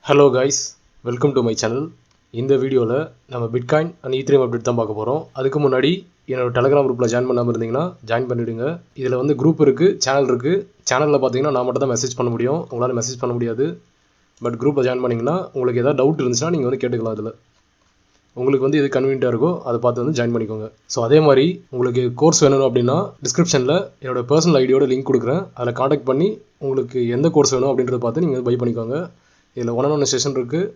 Hello guys, welcome to my channel. இந்த வீடியோவில் நம்ம பிட்காயின் அண்ட் ஈத்ரீம் அப்டேட் தான் பார்க்க போகிறோம். அதுக்கு முன்னாடி என்னோட டெலகிராம் குரூப்பில் ஜாயின் பண்ணாமல் இருந்தீங்கன்னா ஜாயின் பண்ணிவிடுங்க. இதில் வந்து குரூப் இருக்குது, சேனல் இருக்குது. சேனலில் பார்த்தீங்கன்னா நான் மட்டும் தான் மெசேஜ் பண்ண முடியும், உங்களால் மெசேஜ் பண்ண முடியாது. பட் குரூப்பில் ஜாயின் பண்ணிங்கன்னா உங்களுக்கு எதாவது டவுட் இருந்துச்சுன்னா நீங்கள் வந்து கேட்டுக்கலாம். அதில் உங்களுக்கு வந்து எது கன்வீனியண்ட்டாக இருக்கோ அதை பார்த்து வந்து ஜாயின் பண்ணிக்கோங்க. ஸோ அதே மாதிரி உங்களுக்கு கோர்ஸ் வேணும் அப்படின்னா டிஸ்கிரிப்ஷனில் என்னோடய பர்சனல் ஐடியோட லிங்க் கொடுக்குறேன். அதில் காண்டாக்ட் பண்ணி உங்களுக்கு எந்த கோர்ஸ் வேணும் அப்படின்றத பார்த்து நீங்கள் பை பண்ணிக்கோங்க. இதில் 1-on-1 செஷன் இருக்குது,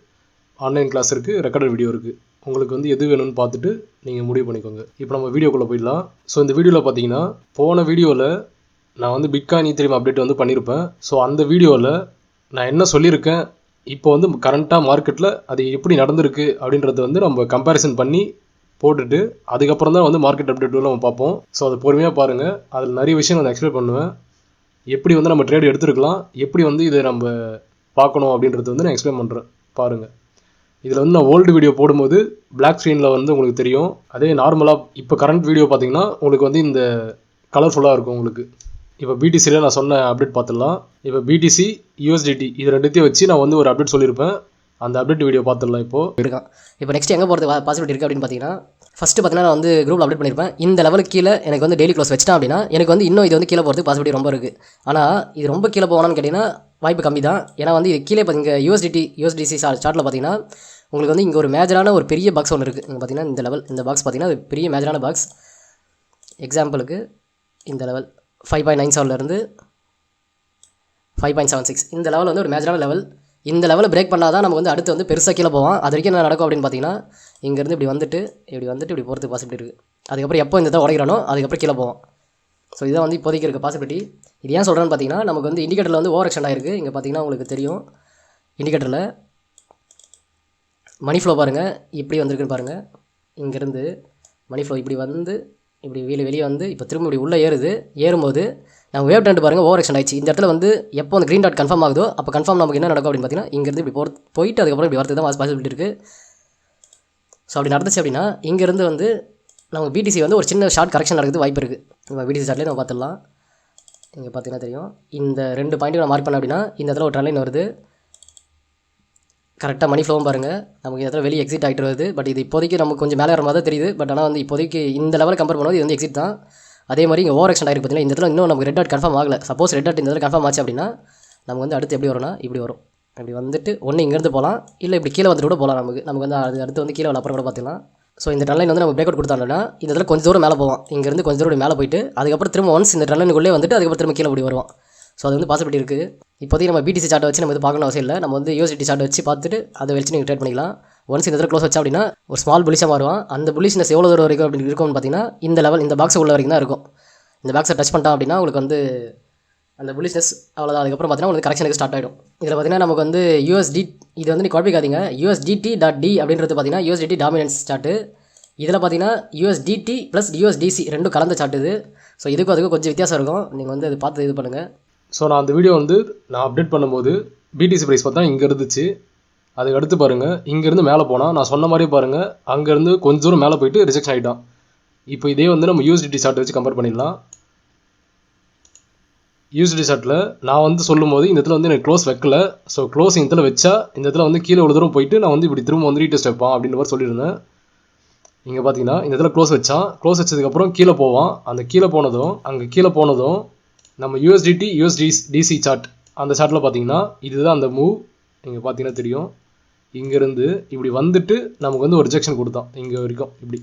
ஆன்லைன் கிளாஸ் இருக்குது, ரெக்கார்டட் வீடியோ இருக்குது. உங்களுக்கு வந்து எது வேணும்னு பார்த்துட்டு நீங்கள் முடிவு பண்ணிக்கோங்க. இப்போ நம்ம வீடியோக்குள்ளே போயிடலாம். ஸோ இந்த வீடியோவில் பார்த்தீங்கன்னா போன வீடியோவில் நான் வந்து பிட்காயின் ஈத்ரீம் அப்டேட் வந்து பண்ணியிருப்பேன். ஸோ அந்த வீடியோவில் நான் என்ன சொல்லியிருக்கேன், இப்போ வந்து கரண்ட்டாக மார்க்கெட்டில் அது எப்படி நடந்திருக்கு அப்படின்றத வந்து நம்ம கம்பேரிசன் பண்ணி போட்டுட்டு அதுக்கப்புறம் தான் வந்து மார்க்கெட் அப்டேட்டில் நம்ம பார்ப்போம். ஸோ அதை பொறுமையாக பாருங்கள். அதில் நிறைய விஷயம் நான் எக்ஸ்பிளைன் பண்ணுவேன். எப்படி வந்து நம்ம ட்ரேட் எடுத்துருக்கலாம், எப்படி வந்து இதை நம்ம பார்க்கணும் அப்படின்றது வந்து நான் எக்ஸ்பிளைன் பண்ணுறேன், பாருங்கள். இதில் வந்து நான் ஓல்டு வீடியோ போடும்போது பிளாக் ஸ்க்ரீனில் வந்து உங்களுக்கு தெரியும். அதே நார்மலாக இப்போ கரண்ட் வீடியோ பார்த்தீங்கன்னா உங்களுக்கு வந்து இந்த கலர்ஃபுல்லாக இருக்கும் உங்களுக்கு. இப்போ பிடிசியில் நான் சொன்ன அப்டேட் பார்த்துடலாம். இப்போ பிடிசி யூஎஸ்டிடி இது ரெண்டுத்தையும் வச்சு நான் வந்து ஒரு அப்டேட் சொல்லியிருப்பேன். அந்த அப்டேட் வீடியோ பார்த்துடலாம். இப்போ நெக்ஸ்ட் எங்கே போகிறது பாசிபிலிட்டி இருக்குது அப்படின்னு பார்த்தீங்கன்னா, ஃபஸ்ட்டு பார்த்தீங்கன்னா நான் வந்து குரூப்பில் அப்டேட் பண்ணியிருப்பேன். இந்த லெவலுக்கு கீழே எனக்கு வந்து டெய்லி க்ளோஸ் வச்சிட்டேன் அப்படின்னா எனக்கு வந்து இன்னும் இது வந்து கீழே போகிறதுக்கு பாசிபிலிட்டி ரொம்ப இருக்குது. ஆனால் இது ரொம்ப கீழே போகணும்னு கேட்டிங்கன்னா வாய்ப்பு கம்மி தான். ஏன்னா வந்து இது கீழே இங்கே யூஎஸ்டிசி சார்ட்டில் பார்த்தீங்கன்னா உங்களுக்கு வந்து இங்கே ஒரு மேஜரான ஒரு பெரிய பாக்ஸ் ஒன்று இருக்குது. இங்கே பார்த்தீங்கன்னா இந்த லெவல், இந்த பாக்ஸ் பார்த்தீங்கன்னா அது பெரிய மேஜரான பாக்ஸ். எக்ஸாம்பிளுக்கு இந்த லெவல் 5.97 5.76 இந்த லெவல் வந்து ஒரு மேஜரான லெவல். இந்த லெவலை பிரேக் பண்ணால் தான் நம்ம வந்து அடுத்து வந்து பெருசாக கீழே போவோம். அது வரைக்கும் என்ன நடக்கும் அப்படின்னு பார்த்தீங்கன்னா இங்கேருந்து இப்படி வந்துட்டு இப்படி போகிறதுக்கு பாசிபிலிட்டி இருக்குது. அதுக்கப்புறம் எப்போ இந்த உடைக்கிறானோ அதுக்கப்புறம் கீழே போவோம். ஸோ இதான் வந்து இப்போதைக்கு இருக்க பாசிபிலிட்டி. இது ஏன் சொல்கிறேன்னு பார்த்தீங்கன்னா நமக்கு வந்து இண்டிகேட்டரில் வந்து ஓவர் ஆக்ஷன் ஆகிருக்கு. இங்கே பார்த்தீங்கன்னா உங்களுக்கு தெரியும், இண்டிகேட்டரில் மணி ஃப்ளோ பாருங்கள் இப்படி வந்திருக்குன்னு பாருங்கள். இங்கேருந்து மணி ஃப்ளோ இப்படி வந்து இப்படி வெளியே வந்து இப்போ திரும்ப இப்படி உள்ளே ஏறும்போது நம்ம வேவ் ட்ரெண்ட் பாருங்கள் ஓவர் ஆக்ஷன் ஆயிடுச்சு. இந்த இடத்துல வந்து எப்போ அந்த க்ரீன் டாட் கன்ஃபார்ம் ஆகுதோ அப்போ கன்ஃபார்ம் நமக்கு என்ன நடக்கும் அப்படின்னு பார்த்தீங்கன்னா இங்கேருந்து இப்படி போயிட்டு அதுக்கப்புறம் இப்படி வரதுக்கு தான் பாசிபிலிட்டி இருக்குது. ஸோ அப்படி நடந்துச்சு அப்படின்னா இங்கேருந்து வந்து நம்ம பிடிசி வந்து ஒரு சின்ன ஷார்ட் கரெக்ஷன் நடக்குது வாய்ப்பு இருக்குது. நம்ம பிடிசி சார்ட்லேயே நம்ம பார்த்துடலாம். இங்கே பார்த்தீங்கன்னா தெரியும், இந்த 2 பாயிண்ட்டும் நான் மார்க் பண்ணேன் அப்படின்னா இந்த இடத்துல ஒரு ட்ரெண்ட் வருது. கரெக்டாக மணி ஃப்ளோவும் பாருங்கள் நமக்கு இந்த இடத்துல வெளியே எக்ஸிட் ஆகிட்டு வருது. பட் இது இப்போதைக்கு நமக்கு கொஞ்சம் மேலே வர மாதிரி தான் தெரியுது. பட் ஆனால் வந்து இப்போதைக்கு இந்த லெவலில் கம்பேர் பண்ணும்போது இது வந்து எக்ஸிட் தான். அதே மாதிரி இங்கே ஓவர் ஆக்ஷன் ஆகிருக்கு பார்த்தீங்கன்னா இந்த இடத்துல இன்னும் நமக்கு ரெட் டாட் கன்ஃபார்ம் ஆகலை. சப்போஸ் ரெட் டாட் இந்த இடத்துல கன்ஃபார்ம் ஆச்சு அப்படின்னா நமக்கு வந்து அடுத்து எப்படி வரும்னா இப்படி வரும். இப்படி வந்துட்டு ஒன்று இங்கேருந்து போகலாம், இல்லை இப்படி கீழே வந்துட்டு கூட போகலாம். நமக்கு வந்து அது அடுத்து வந்து கீழே அப்புறம் கூட பார்த்துக்கலாம். ஸோ இந்த ட்ரெண்ட் லைன் வந்து நம்ம பிரேக் அவுட் கொடுத்தாங்கன்னா இந்த இடத்துல கொஞ்சம் தூரம் மேலே போவோம். இங்கேருந்து கொஞ்சம் தூரம் மேலே போயிட்டு அதுக்கப்புறம் திரும்ப ஒன்ஸ் இந்த ட்ரெண்ட் லைனுக்குள்ளே வந்துட்டு அதுக்கப்புறம் திரும்ப கீழே இப்படி வருவோம். ஸோ அது வந்து பாசிபிலிட்டி இருக்குது. இப்போதைக்கு நம்ம பிடிசி சார்ட்டை வச்சு நம்ம இது பார்க்கணும் அவசியம் இல்லை. நம்ம வந்து யூஎஸ்டி சார்ட் வச்சு பார்த்துட்டு அதை வச்சு நீங்கள் ட்ரேட் பண்ணிக்கலாம். ஒன்ஸ் இந்த இடத்துல க்ளோஸ் வச்சா அப்படின்னா ஒரு ஸ்மால் புலிஷாக மாறுவான். அந்த புலிஷ்னஸ் எவ்வளோ தூரம் வரைக்கும் அப்படி இருக்கும்னு பார்த்தீங்கன்னா இந்த லெவல், இந்த பாக்ஸ் உள்ள வரைக்கும் தான் இருக்கும். இந்த பாக்ஸை டச் பண்ணிட்டோம் அப்படின்னா உங்களுக்கு வந்து அந்த புலிஷ்னஸ் அவ்வளோதான். அதுக்கப்புறம் பார்த்தீங்கன்னா உங்களுக்கு கரெக்ஷனுக்கு ஸ்டார்ட் ஆகிடும். இதில் பார்த்தீங்கன்னா நமக்கு வந்து யூஎஸ்டி இது வந்து நீ குழப்பிக்காதீங்க. USDT.D அப்படின்றது பார்த்தீங்கன்னா USDT டாமினன்ஸ் சார்ட்டு. இதில் பார்த்தீங்கன்னா USDT + USDC ரெண்டும் கலந்த சார்ட் இது. ஸோ இதுக்கும் அதுக்கும் கொஞ்சம் வித்தியாசம் இருக்கும். நீங்கள் வந்து அது பார்த்து இது பண்ணுங்கள். ஸோ நான் அந்த வீடியோ வந்து நான் அப்டேட் பண்ணும்போது பிடிசி ப்ரைஸ் பார்த்தா இங்கே இருந்துச்சு. அதுக்கு அடுத்து பாருங்கள் இங்கேருந்து மேலே போனால் நான் சொன்ன மாதிரியே பாருங்கள் அங்கேருந்து கொஞ்சம் தூரம் மேலே போயிட்டு ரிஜெக்ஷன் ஆகிட்டான். இப்போ இதே வந்து நம்ம USDT சார்ட்டை வச்சு கம்பேர் பண்ணிடலாம். USDT சார்ட்டில் நான் வந்து சொல்லும் போது இந்த இடத்துல வந்து எனக்கு க்ளோஸ் வைக்கல. ஸோ க்ளோஸ் இந்த இடத்துல வச்சா இந்த இடத்துல வந்து கீழே ஒரு தூரம் போயிட்டு நான் வந்து இப்படி திரும்ப வந்து ரீடெஸ்ட் வைப்பான் அப்படின்ற மாதிரி சொல்லியிருந்தேன். இங்கே பார்த்தீங்கன்னா இந்த இடத்துல க்ளோஸ் வச்சதுக்கப்புறம் கீழே போவான். அந்த கீழே போனதும் நம்ம USDC சார்ட் அந்த சார்ட்டில் பார்த்தீங்கன்னா இதுதான் அந்த மூவ். இங்கே பார்த்தீங்கன்னா தெரியும், இங்கேருந்து இப்படி வந்துட்டு நமக்கு வந்து ஒரு ரிஜெக்ஷன் கொடுத்தான் இங்கே வரைக்கும். இப்படி